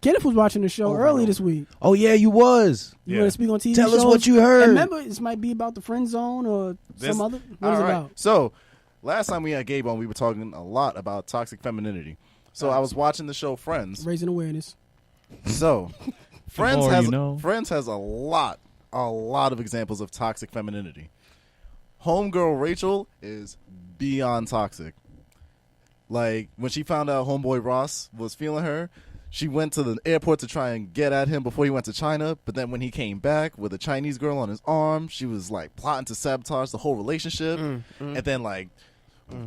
Speaker 1: Kenneth was watching the show
Speaker 6: Over
Speaker 1: early
Speaker 6: and
Speaker 1: this week.
Speaker 4: Oh yeah, you was.
Speaker 1: You
Speaker 5: Yeah.
Speaker 1: want to speak on TV
Speaker 4: Tell
Speaker 1: shows?
Speaker 4: us what you heard.
Speaker 1: And remember, this might be about the friend zone or
Speaker 5: This-
Speaker 1: some other. What is it
Speaker 5: All right.
Speaker 1: about?
Speaker 5: So, last time we had Gabe on, we were talking a lot about toxic femininity. So I was watching the show Friends.
Speaker 1: Raising awareness.
Speaker 5: So, Friends
Speaker 4: more
Speaker 5: has
Speaker 4: you know.
Speaker 5: Friends has a lot of examples of toxic femininity. Homegirl Rachel is beyond toxic. Like when she found out homeboy Ross was feeling her, she went to the airport to try and get at him before he went to China. But then when he came back with a Chinese girl on his arm, she was like plotting to sabotage the whole relationship. And then like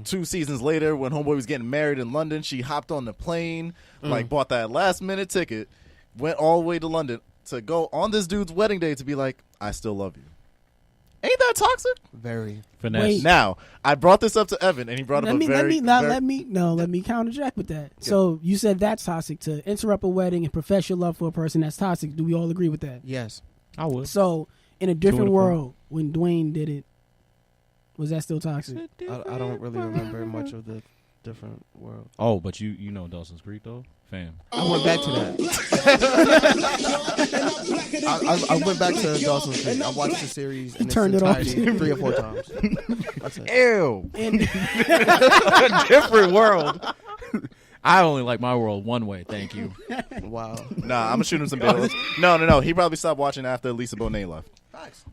Speaker 5: 2 seasons later, when homeboy was getting married in London, she hopped on the plane, like bought that last minute ticket, went all the way to London to go on this dude's wedding day to be like, I still love you. Ain't that toxic?
Speaker 6: Very.
Speaker 4: Finesse.
Speaker 1: Wait.
Speaker 5: Now, I brought this up to Evan, and he brought up
Speaker 1: Let
Speaker 5: a
Speaker 1: me
Speaker 5: very...
Speaker 1: let me counterjack with that. So you said that's toxic to interrupt a wedding and profess your love for a person. That's toxic. Do we all agree with that?
Speaker 6: Yes.
Speaker 4: I would.
Speaker 1: So In a different world, when Dwayne did it, was that still toxic?
Speaker 6: I don't really remember much of the different world.
Speaker 4: Oh, but you know Dawson's Creek though, fam.
Speaker 6: I went back to that. I went back to Dawson's Creek. I watched the series in its
Speaker 1: turned it off.
Speaker 6: entirety 3 or 4 times. That's it.
Speaker 4: Ew.
Speaker 1: And
Speaker 4: Different world. I only like my world one way. Thank you.
Speaker 6: Wow.
Speaker 5: Nah, I'm gonna shoot him some bills. No. He probably stopped watching after Lisa Bonet left.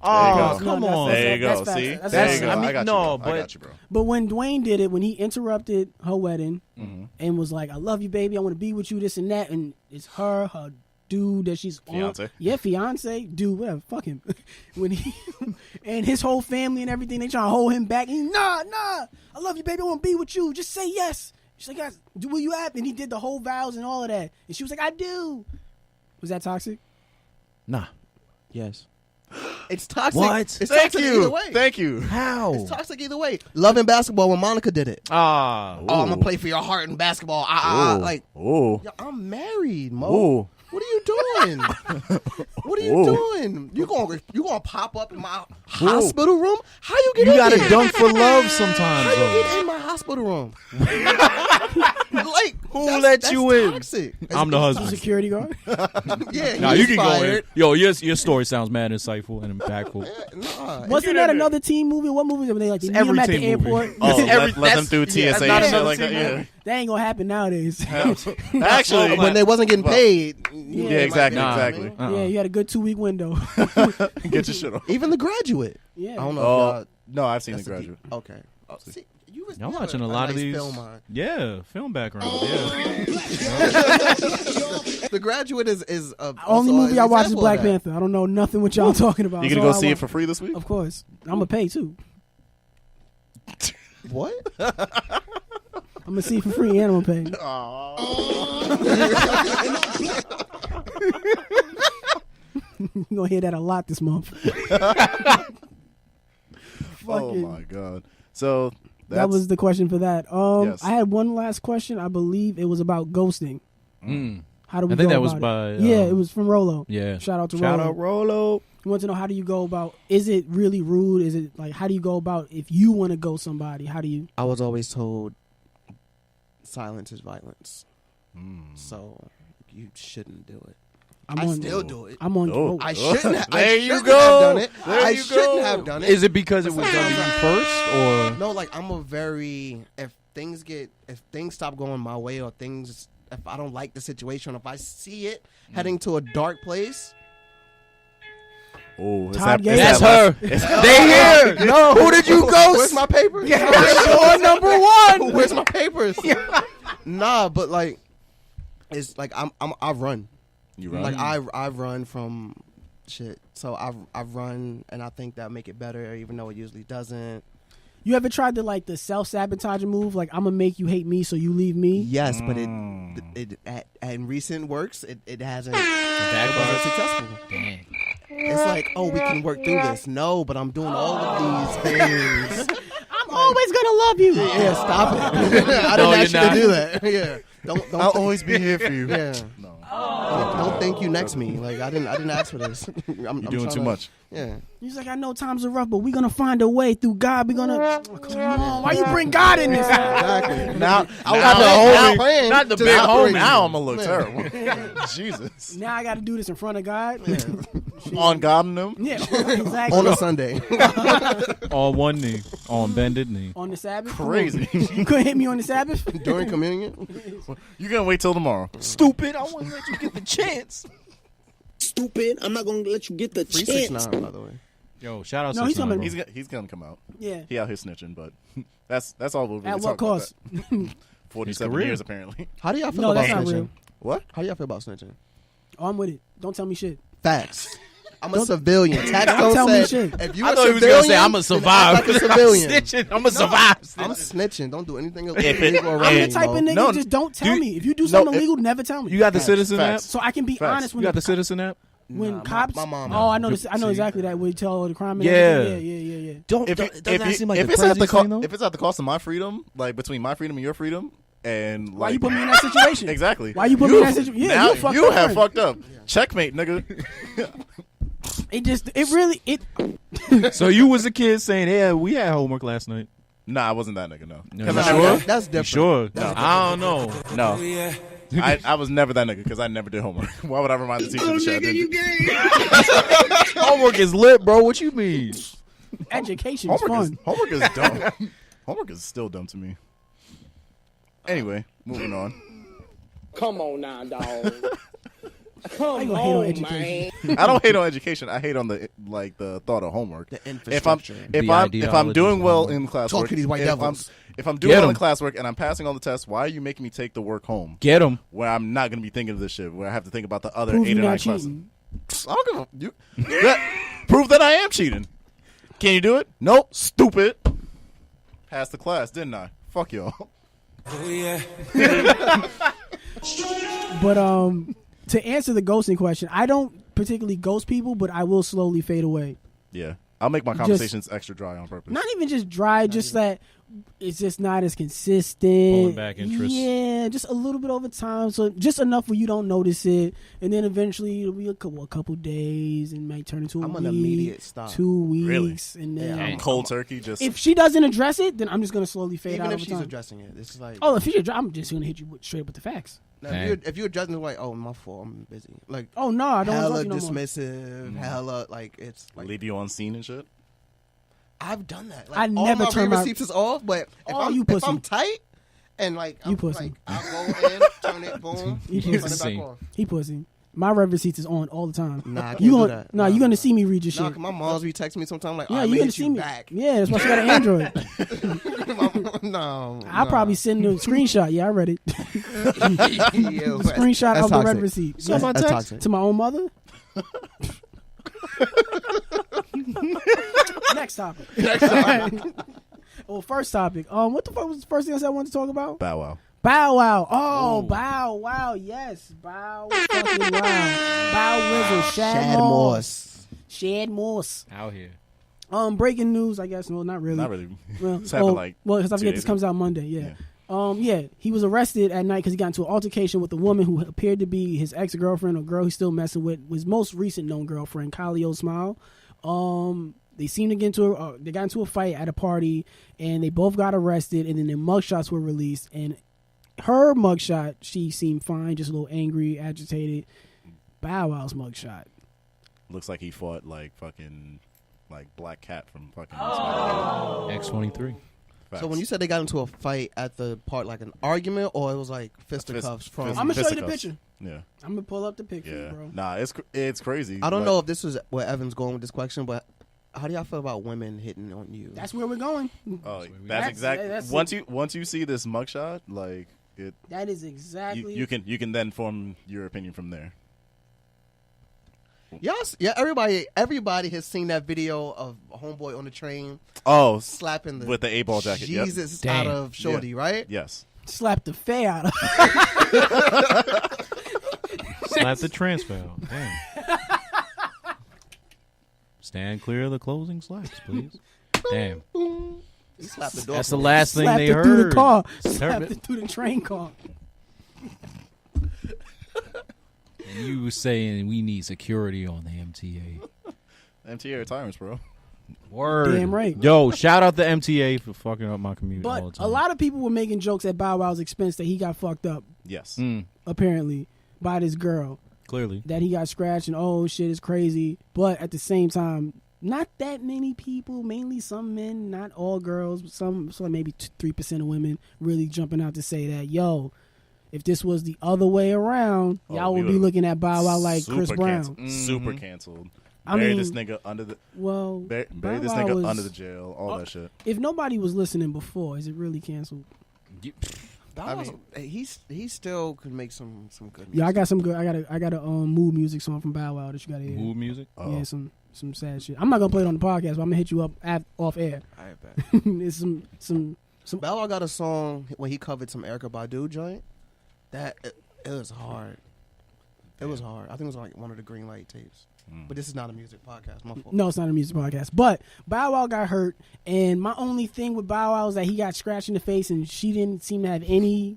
Speaker 4: Oh,
Speaker 5: go.
Speaker 4: come
Speaker 1: No,
Speaker 4: on.
Speaker 5: There you go.
Speaker 1: that's
Speaker 5: See,
Speaker 1: facts.
Speaker 5: there
Speaker 1: That's
Speaker 5: you go.
Speaker 4: I mean,
Speaker 5: I got you.
Speaker 4: no,
Speaker 5: Bro. I
Speaker 4: but-
Speaker 5: got you, bro.
Speaker 1: But when Dwayne did it, when he interrupted her wedding
Speaker 5: Mm-hmm.
Speaker 1: and was like, "I love you, baby. I want to be with you, this and that," and it's her dude that she's
Speaker 5: Fiance.
Speaker 1: on, yeah, fiance, dude, whatever, fuck him. When he and his whole family and everything, they trying to hold him back. And he, nah, I love you, baby. I want to be with you. Just say yes. She's like, "Yes, do will you have?" And he did the whole vows and all of that, and she was like, "I do." Was that toxic?
Speaker 4: Nah.
Speaker 6: Yes. It's toxic.
Speaker 4: What?
Speaker 6: It's
Speaker 5: Thank
Speaker 6: toxic either
Speaker 5: you.
Speaker 6: way.
Speaker 5: Thank you.
Speaker 4: How?
Speaker 6: It's toxic either way. Love and Basketball when Monica did it.
Speaker 4: Ah.
Speaker 6: Oh, I'm gonna play for your heart in basketball. Like,
Speaker 5: Oh.
Speaker 6: yo, I'm married, Mo.
Speaker 5: Oh.
Speaker 6: What are you doing? What are you doing? You gonna pop up in my hospital room? How you get
Speaker 4: You
Speaker 6: in
Speaker 4: gotta
Speaker 6: there?
Speaker 4: dunk for love sometimes,
Speaker 6: How you
Speaker 4: though.
Speaker 6: get in my hospital room? Like,
Speaker 4: Who
Speaker 6: that's-
Speaker 4: let
Speaker 6: that's
Speaker 4: you in?
Speaker 6: toxic.
Speaker 4: I'm the
Speaker 1: The
Speaker 4: husband.
Speaker 1: security guard.
Speaker 6: Yeah,
Speaker 4: Nah,
Speaker 6: he's
Speaker 4: you can
Speaker 6: fired.
Speaker 4: go in. Yo, your story sounds mad insightful and impactful.
Speaker 6: Nah,
Speaker 1: Wasn't that another teen movie? What movie were they like? They meet
Speaker 4: every
Speaker 1: him at the
Speaker 4: teen movie.
Speaker 1: airport.
Speaker 5: Oh, let them
Speaker 4: that's-
Speaker 5: through
Speaker 4: yeah,
Speaker 5: TSA
Speaker 4: that's not
Speaker 5: and shit
Speaker 4: another
Speaker 5: like that.
Speaker 4: teen
Speaker 5: Yeah.
Speaker 4: movie.
Speaker 1: That ain't gonna happen nowadays.
Speaker 5: Actually,
Speaker 6: when they wasn't getting paid.
Speaker 5: yeah, exactly,
Speaker 4: Nah.
Speaker 5: exactly.
Speaker 1: Yeah, you had a good 2-week window.
Speaker 5: Get your shit on.
Speaker 6: Even The Graduate.
Speaker 1: Yeah.
Speaker 6: I don't know.
Speaker 5: Oh,
Speaker 6: if y'all,
Speaker 5: no, I've seen The
Speaker 6: that's a
Speaker 5: Graduate.
Speaker 6: deep- okay. Oh, see, you was
Speaker 4: Y'all
Speaker 6: never
Speaker 4: watching a lot of
Speaker 6: nice
Speaker 4: these.
Speaker 6: Film on.
Speaker 4: Yeah, film background. Yeah.
Speaker 6: The Graduate is
Speaker 1: Only
Speaker 6: also
Speaker 1: movie
Speaker 6: an
Speaker 1: I watch is
Speaker 6: example of
Speaker 1: Black
Speaker 6: that.
Speaker 1: Panther. I don't know nothing what y'all talking about.
Speaker 5: You gonna
Speaker 1: That's
Speaker 5: go
Speaker 1: all
Speaker 5: see
Speaker 1: I
Speaker 5: it for free this week?
Speaker 1: Of course. I'm gonna pay too.
Speaker 6: What?
Speaker 1: I'm gonna see it for free and I'm gonna pay. You're gonna hear that a lot this month.
Speaker 5: Oh
Speaker 1: Fucking-
Speaker 5: my god! So
Speaker 1: that was the question for that.
Speaker 5: Yes.
Speaker 1: I had one last question. I believe it was about ghosting.
Speaker 4: Mm.
Speaker 1: How do we
Speaker 4: I think
Speaker 1: go
Speaker 4: that was
Speaker 1: about it?
Speaker 4: by,
Speaker 1: Yeah, it was from Rolo.
Speaker 4: Yeah.
Speaker 1: Shout out to
Speaker 4: Shout
Speaker 1: Rolo.
Speaker 4: out Rolo.
Speaker 1: You want to know how do you go about? Is it really rude? Is it like how do you go about if you want to ghost somebody? How do you?
Speaker 6: I was always told silence is violence. So you shouldn't do it. I still do it.
Speaker 1: I'm on.
Speaker 5: Oh.
Speaker 6: I shouldn't have.
Speaker 5: There
Speaker 6: I
Speaker 5: you
Speaker 6: shouldn't
Speaker 5: go.
Speaker 6: have done it.
Speaker 5: There
Speaker 6: I
Speaker 5: you
Speaker 6: shouldn't
Speaker 5: go.
Speaker 6: have done it.
Speaker 4: Is it because it was done to you first, or
Speaker 6: No, like I'm a very if things stop going my way or if I don't like the situation, if I see it heading to a dark place,
Speaker 5: Oh,
Speaker 1: Todd Gay.
Speaker 4: that's her? They here.
Speaker 6: no.
Speaker 4: Who did you ghost?
Speaker 6: Where's my papers?
Speaker 4: Door number one.
Speaker 6: Where's my papers? Nah, but like it's like I run.
Speaker 5: You right?
Speaker 6: Like I run from shit. So I've run and I think that make it better even though it usually doesn't.
Speaker 1: You ever tried the self-sabotaging move? Like I'm gonna make you hate me so you leave me.
Speaker 6: Yes, but it in recent works it hasn't it wasn't successful.
Speaker 4: Dang.
Speaker 6: It's like, oh, we can work through this. No, but I'm doing all of these things.
Speaker 1: I'm always gonna love you.
Speaker 6: Yeah, stop it. I
Speaker 4: No,
Speaker 6: didn't
Speaker 4: you're
Speaker 6: ask you to
Speaker 4: not.
Speaker 6: do that. Yeah, don't.
Speaker 5: I'll always be here for you.
Speaker 6: Yeah,
Speaker 5: No,
Speaker 6: don't think you next me. Like I didn't ask for this. I'm
Speaker 5: you're doing too much.
Speaker 6: Yeah,
Speaker 1: He's like, I know times are rough, but we're gonna find a way through God. We're gonna. Oh, come on, why you bring God in this?
Speaker 6: exactly.
Speaker 5: Now,
Speaker 6: Not
Speaker 5: the big home. Now I'm gonna look terrible. Jesus,
Speaker 1: Now I got to do this in front of God.
Speaker 5: on God and them.
Speaker 1: Yeah, exactly.
Speaker 6: On a Sunday.
Speaker 4: On one knee, on bended knee.
Speaker 1: On the Sabbath.
Speaker 5: Crazy.
Speaker 1: You couldn't hit me on the Sabbath.
Speaker 6: During communion.
Speaker 5: You're gonna wait till tomorrow.
Speaker 4: Stupid! I want to let you get the chance.
Speaker 3: Stupid. I'm not gonna let you get the
Speaker 6: Free
Speaker 3: chance.
Speaker 6: 6ix9ine, by the way.
Speaker 4: Yo, shout out.
Speaker 1: No, he's
Speaker 4: 6ix9ine,
Speaker 1: coming.
Speaker 4: bro.
Speaker 5: He's gonna come out.
Speaker 1: Yeah.
Speaker 5: He out here snitching, but that's all we'll really
Speaker 1: At what
Speaker 5: talk about
Speaker 1: cost?
Speaker 5: that. 47
Speaker 4: career.
Speaker 5: years apparently.
Speaker 6: How do y'all feel
Speaker 1: No,
Speaker 6: about
Speaker 1: that's not
Speaker 6: snitching?
Speaker 1: real.
Speaker 5: What?
Speaker 6: How do y'all feel about snitching?
Speaker 1: Oh, I'm with it. Don't tell me shit.
Speaker 6: Facts. I'm a civilian. Tax
Speaker 1: Don't tell me
Speaker 6: said,
Speaker 1: shit.
Speaker 6: if you
Speaker 4: I
Speaker 6: a
Speaker 4: thought he was
Speaker 6: civilian,
Speaker 4: gonna say I'm gonna
Speaker 6: then
Speaker 4: survive.
Speaker 6: act like a civilian.
Speaker 4: Snitching. I'm gonna survive.
Speaker 6: I'm snitching. Don't do anything
Speaker 5: If it-
Speaker 6: illegal around
Speaker 1: I'm
Speaker 6: me.
Speaker 1: the type of
Speaker 6: Mo.
Speaker 1: nigga
Speaker 5: No,
Speaker 1: just don't tell
Speaker 4: do-
Speaker 1: me. If you do something
Speaker 5: it-
Speaker 1: illegal, never tell me.
Speaker 4: You got the Citizen app.
Speaker 5: Facts.
Speaker 1: So I can be
Speaker 5: Facts.
Speaker 1: honest
Speaker 4: You
Speaker 1: when
Speaker 4: got the Citizen app.
Speaker 1: when
Speaker 6: Nah,
Speaker 1: cops.
Speaker 6: my mom.
Speaker 1: Oh, I know.
Speaker 4: See?
Speaker 1: I know exactly that. We tell all the crime. And
Speaker 4: Yeah.
Speaker 1: everything. Yeah.
Speaker 4: Don't.
Speaker 5: If
Speaker 4: Doesn't that seem like
Speaker 5: if
Speaker 4: the
Speaker 5: it's at the
Speaker 4: craziest thing, though?
Speaker 5: if it's at the cost of my freedom, like between my freedom and your freedom, and
Speaker 1: Why
Speaker 5: like
Speaker 1: you put me in that situation?
Speaker 5: exactly.
Speaker 1: Why you put me in that situation? Yeah,
Speaker 5: now
Speaker 1: you fucked
Speaker 5: you
Speaker 1: up
Speaker 5: have
Speaker 1: then.
Speaker 5: fucked up. Checkmate, nigga.
Speaker 4: So you was a kid saying, "Yeah, we had homework last night."
Speaker 5: Nah, I wasn't that nigga. No.
Speaker 4: No,
Speaker 5: 'Cause
Speaker 4: you
Speaker 5: I
Speaker 4: sure?
Speaker 5: never-
Speaker 6: That's
Speaker 4: You
Speaker 6: different.
Speaker 4: sure?
Speaker 6: That's
Speaker 4: I don't know.
Speaker 5: No. I was never that nigga because I never did homework. Why would I remind the teacher the shit I didn't do?
Speaker 4: Homework is lit, bro. What you mean?
Speaker 1: Education is fun.
Speaker 5: Homework is dumb. Homework is still dumb to me. Anyway, moving on.
Speaker 3: Come on now, dog.
Speaker 1: I ain't
Speaker 3: Come
Speaker 1: gonna hate on
Speaker 3: on,
Speaker 1: education.
Speaker 3: man.
Speaker 5: I don't hate on education. I hate on the thought of homework.
Speaker 6: The
Speaker 5: If I'm
Speaker 6: infrastructure.
Speaker 5: if I'm doing well in classwork,
Speaker 6: Talk to these white devils.
Speaker 5: if I'm doing
Speaker 4: Get
Speaker 5: well in
Speaker 4: 'em.
Speaker 5: classwork and I'm passing all the tests, why are you making me take the work home?
Speaker 4: Get him.
Speaker 5: Where I'm not going to be thinking of this shit. Where I have to think about the other
Speaker 1: Prove
Speaker 5: 8
Speaker 1: you're
Speaker 5: or 9
Speaker 1: not
Speaker 5: classes.
Speaker 1: cheating.
Speaker 5: I don't give a prove that I am cheating. Can you do it? Nope. Stupid. Passed the class, didn't I? Fuck y'all.
Speaker 1: But to answer the ghosting question, I don't particularly ghost people, but I will slowly fade away.
Speaker 5: Yeah. I'll make my conversations extra dry on purpose.
Speaker 1: Not even just dry, just that it's just not as consistent.
Speaker 4: Pulling back interest.
Speaker 1: Yeah, just a little bit over time. So just enough where you don't notice it. And then eventually it'll be a couple days and might turn into a
Speaker 6: I'm
Speaker 1: week,
Speaker 6: an immediate stop.
Speaker 1: 2
Speaker 5: Really?
Speaker 1: weeks. And then
Speaker 6: Yeah,
Speaker 5: Cold turkey, just
Speaker 1: if she doesn't address it, then I'm just going to slowly fade
Speaker 6: Even
Speaker 1: out
Speaker 6: if
Speaker 1: over
Speaker 6: she's
Speaker 1: time.
Speaker 6: addressing it, it's like,
Speaker 1: Oh, if she's I'm just going to hit you straight up with the facts.
Speaker 6: now,
Speaker 4: Dang.
Speaker 6: if you're addressing it, like, oh, my fault, I'm busy. Like,
Speaker 1: Oh, no, I don't want
Speaker 6: hella
Speaker 1: to talk to you no more.
Speaker 6: dismissive, hella, like, it's like,
Speaker 5: leave you on scene and shit.
Speaker 6: I've done that. Like,
Speaker 1: I
Speaker 6: all
Speaker 1: never
Speaker 6: my
Speaker 1: turn my-
Speaker 6: receipts is off, but
Speaker 1: Oh, you
Speaker 6: if
Speaker 1: pussy.
Speaker 6: I'm tight and like
Speaker 1: You
Speaker 6: I'm
Speaker 1: pussy.
Speaker 6: like I'll go in, turn it, boom,
Speaker 1: You
Speaker 6: turn
Speaker 1: pussy.
Speaker 6: it back on.
Speaker 1: He pussy. My rev receipts is on all the time.
Speaker 6: Nah, I can't
Speaker 1: you
Speaker 6: do
Speaker 1: gonna,
Speaker 6: that.
Speaker 1: Nah,
Speaker 6: Nah,
Speaker 1: you going
Speaker 6: nah.
Speaker 1: to see me read your
Speaker 6: Nah,
Speaker 1: shit.
Speaker 6: 'cause my mom's be texting me sometimes like,
Speaker 1: Yeah,
Speaker 6: oh,
Speaker 1: you
Speaker 6: I
Speaker 1: gonna
Speaker 6: hit
Speaker 1: see
Speaker 6: you
Speaker 1: me.
Speaker 6: back.
Speaker 1: Yeah, that's why she got an Android.
Speaker 6: No,
Speaker 1: I'll probably send the screenshot. Yeah, I read it. Screenshot of the red receipt.
Speaker 6: That's,
Speaker 1: Yeah.
Speaker 6: that's toxic.
Speaker 1: To my own mother. Next topic. Well, first topic. What the fuck was the first thing I said I wanted to talk about?
Speaker 5: Bow Wow.
Speaker 1: Bow Wow. Oh, Bow Wow. Yes, Bow fucking Wow. Bow Wizzle. Shad Moss. Shad Moss.
Speaker 4: Out here.
Speaker 1: Breaking news. I guess no, not really.
Speaker 5: Not really.
Speaker 1: Well,
Speaker 5: It's happened like
Speaker 1: because I
Speaker 5: 2
Speaker 1: forget
Speaker 5: days
Speaker 1: this comes out Monday. Yeah. He was arrested at night because he got into an altercation with a woman who appeared to be his ex-girlfriend or girl he's still messing with, his most recent known girlfriend, Khalil Smile. They seemed to get into a fight at a party, and they both got arrested, and then their mugshots were released. And her mugshot, she seemed fine, just a little angry, agitated. Bow Wow's mugshot.
Speaker 5: Looks like he fought like fucking like Black Cat from fucking
Speaker 4: X23.
Speaker 5: Facts.
Speaker 6: So when you said they got into a fight at the part, like an argument, or it was like fisticuffs from?
Speaker 5: fist-
Speaker 1: I'm gonna show you the
Speaker 5: fisticuffs.
Speaker 1: picture.
Speaker 5: Yeah.
Speaker 1: I'm gonna pull up the picture,
Speaker 5: Yeah.
Speaker 1: bro.
Speaker 5: Nah, it's crazy.
Speaker 6: I don't
Speaker 5: Like,
Speaker 6: know if this was where Evan's going with this question, but how do y'all feel about women hitting on you?
Speaker 1: That's where we're going.
Speaker 5: Oh,
Speaker 4: That's
Speaker 5: that's exactly.
Speaker 1: that's
Speaker 5: Once you see this mugshot, like it,
Speaker 1: That is exactly.
Speaker 5: you can then form your opinion from there.
Speaker 6: Yes, yeah. Everybody has seen that video of a homeboy on the train
Speaker 5: Oh,
Speaker 6: slapping the
Speaker 5: with the 8-ball jacket. Yep.
Speaker 6: Jesus
Speaker 4: Damn.
Speaker 6: out of Shorty, right?
Speaker 5: Yes.
Speaker 1: Slap the fair out of
Speaker 4: Slap the transfer. Damn. Stand clear of the closing slaps, please. Damn.
Speaker 6: He slapped the door.
Speaker 4: That's the last thing
Speaker 1: slapped
Speaker 4: they
Speaker 1: it
Speaker 4: heard.
Speaker 1: through the car.
Speaker 4: It's
Speaker 1: Slapped
Speaker 4: terrible.
Speaker 1: it through the train car.
Speaker 4: And you were saying we need security on the MTA.
Speaker 5: MTA retirements, bro.
Speaker 4: Word.
Speaker 1: Damn right.
Speaker 4: Yo, shout out the MTA for fucking up my commute all the
Speaker 1: But
Speaker 4: time.
Speaker 1: a lot of people were making jokes at Bow Wow's expense that he got fucked up,
Speaker 5: Yes.
Speaker 4: Mm,
Speaker 1: apparently, by this girl.
Speaker 4: clearly.
Speaker 1: That he got scratched and oh shit, it's crazy. But at the same time, not that many people, mainly some men, not all girls, but some, so maybe 3% of women really jumping out to say that, yo, if this was the other way around,
Speaker 5: Oh,
Speaker 1: y'all
Speaker 5: we
Speaker 1: would be
Speaker 5: would've
Speaker 1: looking at Bow Wow like
Speaker 5: Super
Speaker 1: Chris Brown.
Speaker 5: canceled. Super canceled.
Speaker 1: I
Speaker 5: Bury
Speaker 1: mean,
Speaker 5: this nigga under the
Speaker 1: Well,
Speaker 5: bury
Speaker 1: Bow
Speaker 5: this
Speaker 1: Wow
Speaker 5: nigga
Speaker 1: was-
Speaker 5: under the jail. All that shit.
Speaker 1: If nobody was listening before, is it really canceled?
Speaker 6: I mean, he still could make some good music.
Speaker 1: Yeah, I got some good. I got a mood music song from Bow Wow that you got to hear.
Speaker 4: Mood music.
Speaker 5: Oh.
Speaker 1: Yeah, some sad shit. I'm not gonna play it on the podcast, but I'm gonna hit you up off air.
Speaker 6: All right, bet.
Speaker 1: It's some.
Speaker 6: Bow Wow got a song when he covered some Erykah Badu joint. That it was hard. It was hard. I think it was like one of the Green Light tapes. But this is not a music podcast. My fault.
Speaker 1: No, it's not a music podcast. But Bow Wow got hurt, and my only thing with Bow Wow is that he got scratched in the face, and she didn't seem to have any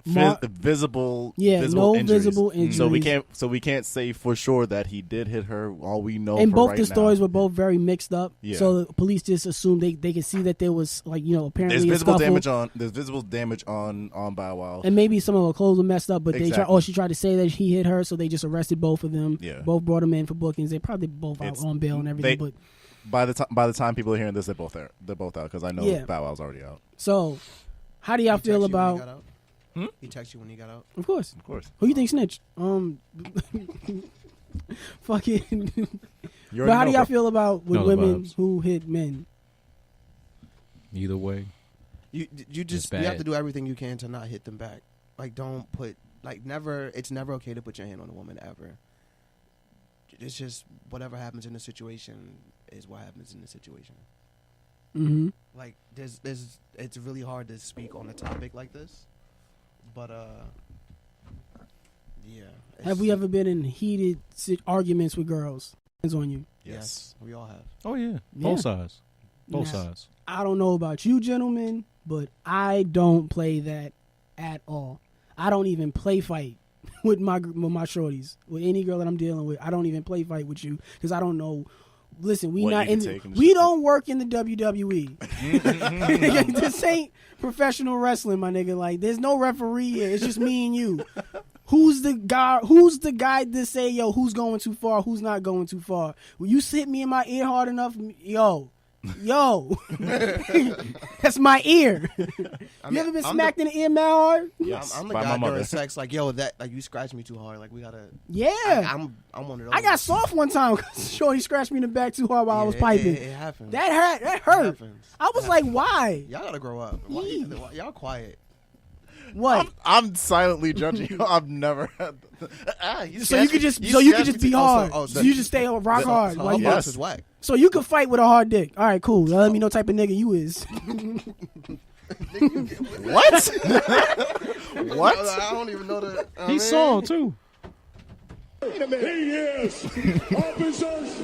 Speaker 5: visible.
Speaker 1: Yeah,
Speaker 5: visible
Speaker 1: no
Speaker 5: injuries.
Speaker 1: visible injuries.
Speaker 5: So we can't say for sure that he did hit her. All we know,
Speaker 1: and
Speaker 5: for
Speaker 1: both
Speaker 5: right
Speaker 1: the stories
Speaker 5: now,
Speaker 1: were both very mixed up.
Speaker 5: Yeah.
Speaker 1: So the police just assumed they could see that there was apparently
Speaker 5: there's
Speaker 1: a
Speaker 5: visible
Speaker 1: scuffle.
Speaker 5: damage on. There's visible damage on Bow Wow.
Speaker 1: And maybe some of her clothes were messed up, but
Speaker 5: Exactly.
Speaker 1: she tried to say that he hit her, so they just arrested both of them.
Speaker 5: Yeah.
Speaker 1: Both brought them in for bookings. They probably both out on bail and everything. But
Speaker 5: By the time people are hearing this, they're both out because I know
Speaker 1: Yeah.
Speaker 5: Bow Wow's already out.
Speaker 1: so, how do y'all feel about?
Speaker 6: He texted you when he got out.
Speaker 1: Of course.
Speaker 5: Of course.
Speaker 1: Who you think snitched? Fucking.
Speaker 5: You
Speaker 1: But how
Speaker 5: already
Speaker 1: do
Speaker 5: know,
Speaker 1: y'all
Speaker 5: bro.
Speaker 1: feel about with
Speaker 4: Know the
Speaker 1: women
Speaker 4: vibes.
Speaker 1: who hit men?
Speaker 4: Either way,
Speaker 6: You
Speaker 4: It's
Speaker 6: you have
Speaker 4: bad.
Speaker 6: to do everything you can to not hit them back. Like don't put never. It's never okay to put your hand on a woman ever. It's just whatever happens in the situation is what happens in the situation.
Speaker 1: Mm-hmm.
Speaker 6: Like there's it's really hard to speak on a topic like this, but yeah.
Speaker 1: Have we ever been in heated arguments with girls? Hands on you.
Speaker 5: Yes.
Speaker 6: we all have.
Speaker 4: oh yeah,
Speaker 1: Yeah.
Speaker 4: both sides, both
Speaker 1: Nah.
Speaker 4: sides.
Speaker 1: I don't know about you, gentlemen, but I don't play that at all. I don't even play fight with my shorties, with any girl that I'm dealing with. I don't even play fight with you because I don't know. Listen, we
Speaker 5: What
Speaker 1: not
Speaker 5: you
Speaker 1: in.
Speaker 5: can take and
Speaker 1: We
Speaker 5: shit.
Speaker 1: don't work in the WWE. This ain't professional wrestling, my nigga. Like, there's no referee here. It's just me and you. Who's the guy? Who's the guy to say, yo, who's going too far? Who's not going too far? Will you sit me in my ear hard enough, yo? That's my ear. You ever been smacked in the ear mad hard?
Speaker 5: Yes.
Speaker 6: I'm the
Speaker 5: by
Speaker 6: guy
Speaker 5: my mother.
Speaker 6: during sex. Like yo, that like you scratched me too hard. Like we gotta.
Speaker 1: Yeah.
Speaker 6: I'm one of those.
Speaker 1: I got soft one time because Shorty scratched me in the back too hard while I was
Speaker 6: Yeah,
Speaker 1: piping.
Speaker 6: It happens.
Speaker 1: That hurt. That
Speaker 6: It
Speaker 1: hurt.
Speaker 6: happens.
Speaker 1: I was like, why?
Speaker 6: Y'all gotta grow up. Y'all quiet.
Speaker 1: What?
Speaker 5: I'm silently judging you. I've never had.
Speaker 1: So you could just be hard.
Speaker 6: oh,
Speaker 1: So you just stay rock hard.
Speaker 6: So
Speaker 1: while you-
Speaker 5: Yes.
Speaker 6: is whack.
Speaker 1: So you can fight with a hard dick. All right, cool. Let me know what type of nigga you is.
Speaker 5: What? What?
Speaker 6: I don't even know the.
Speaker 4: He saw too.
Speaker 7: He is. Officers,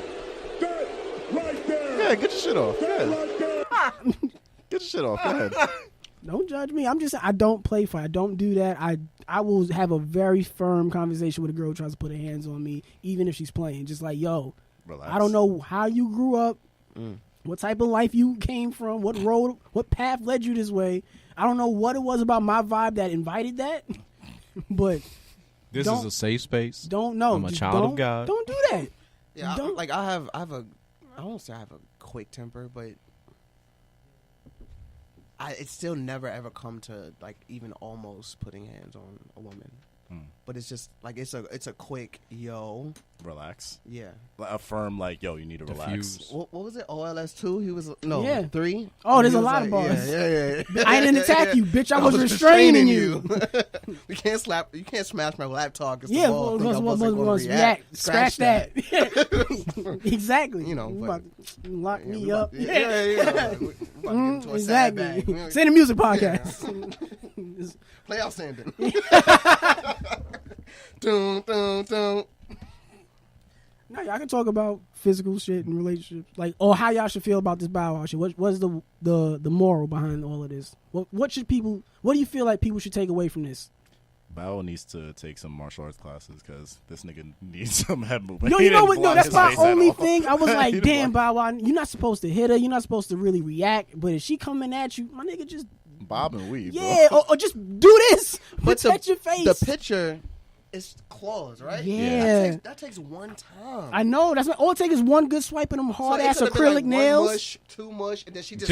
Speaker 7: that right there.
Speaker 5: Yeah, get your shit off. Go ahead.
Speaker 7: Right there.
Speaker 5: Get your shit off. Go ahead.
Speaker 1: Don't judge me. I'm just I don't play fight. I don't do that. I will have a very firm conversation with a girl who tries to put her hands on me, even if she's playing. Just like, yo,
Speaker 5: Relax.
Speaker 1: I don't know how you grew up, what type of life you came from, what road, what path led you this way. I don't know what it was about my vibe that invited that, but
Speaker 4: This
Speaker 1: Don't-
Speaker 4: is a safe space.
Speaker 1: don't know.
Speaker 4: I'm a
Speaker 1: Just
Speaker 4: child of
Speaker 1: don't-
Speaker 4: God.
Speaker 1: Don't do that.
Speaker 6: Yeah,
Speaker 1: Don't-
Speaker 6: I have a. I won't say I have a quick temper, but it's still never ever come to like even almost putting hands on a woman. But it's just like it's a quick yo.
Speaker 5: Relax.
Speaker 6: Yeah.
Speaker 5: Affirm like, yo, you need to relax.
Speaker 4: Diffuse.
Speaker 6: What was it? OLS 2? He was no
Speaker 1: Yeah.
Speaker 6: 3.
Speaker 1: Oh, there's
Speaker 6: He
Speaker 1: a
Speaker 6: was
Speaker 1: lot of bars.
Speaker 6: Yeah.
Speaker 1: I didn't attack you, bitch. I was restraining you.
Speaker 6: You can't slap. You can't smash my laptop. It's
Speaker 1: Yeah,
Speaker 6: the ball.
Speaker 1: well,
Speaker 6: I wasn't gonna
Speaker 1: react. Scratch that. exactly.
Speaker 6: You know,
Speaker 1: You
Speaker 6: but-
Speaker 1: about to lock
Speaker 6: Yeah,
Speaker 1: me
Speaker 6: we
Speaker 1: up.
Speaker 6: about- yeah. We about to get into a sad bag.
Speaker 1: Exactly. Say the music podcast.
Speaker 6: Play outstanding. Dun, dun, dun.
Speaker 1: No, y'all can talk about physical shit and relationships, like, or how y'all should feel about this Bow Wow shit. What's the moral behind all of this? What should people? What do you feel like people should take away from this?
Speaker 5: Bow needs to take some martial arts classes because this nigga needs some head movement.
Speaker 1: No,
Speaker 5: He
Speaker 1: you know
Speaker 5: didn't
Speaker 1: what? No,
Speaker 5: block
Speaker 1: that's
Speaker 5: his
Speaker 1: my
Speaker 5: face at
Speaker 1: only
Speaker 5: all.
Speaker 1: thing. I was
Speaker 5: He
Speaker 1: like,
Speaker 5: didn't
Speaker 1: damn,
Speaker 5: block-
Speaker 1: Bow Wow, you're not supposed to hit her. You're not supposed to really react. But if she coming at you, my nigga, just
Speaker 5: Bob and weave.
Speaker 1: yeah, or just do this.
Speaker 6: But
Speaker 1: Protect your face.
Speaker 6: The picture is claws, right?
Speaker 1: Yeah.
Speaker 6: That takes one time.
Speaker 1: I know. That's not, all it takes is one good swipe of them hard ass
Speaker 6: So it could've been
Speaker 1: acrylic
Speaker 6: like
Speaker 1: nails.
Speaker 6: One mush, two mush, and then she just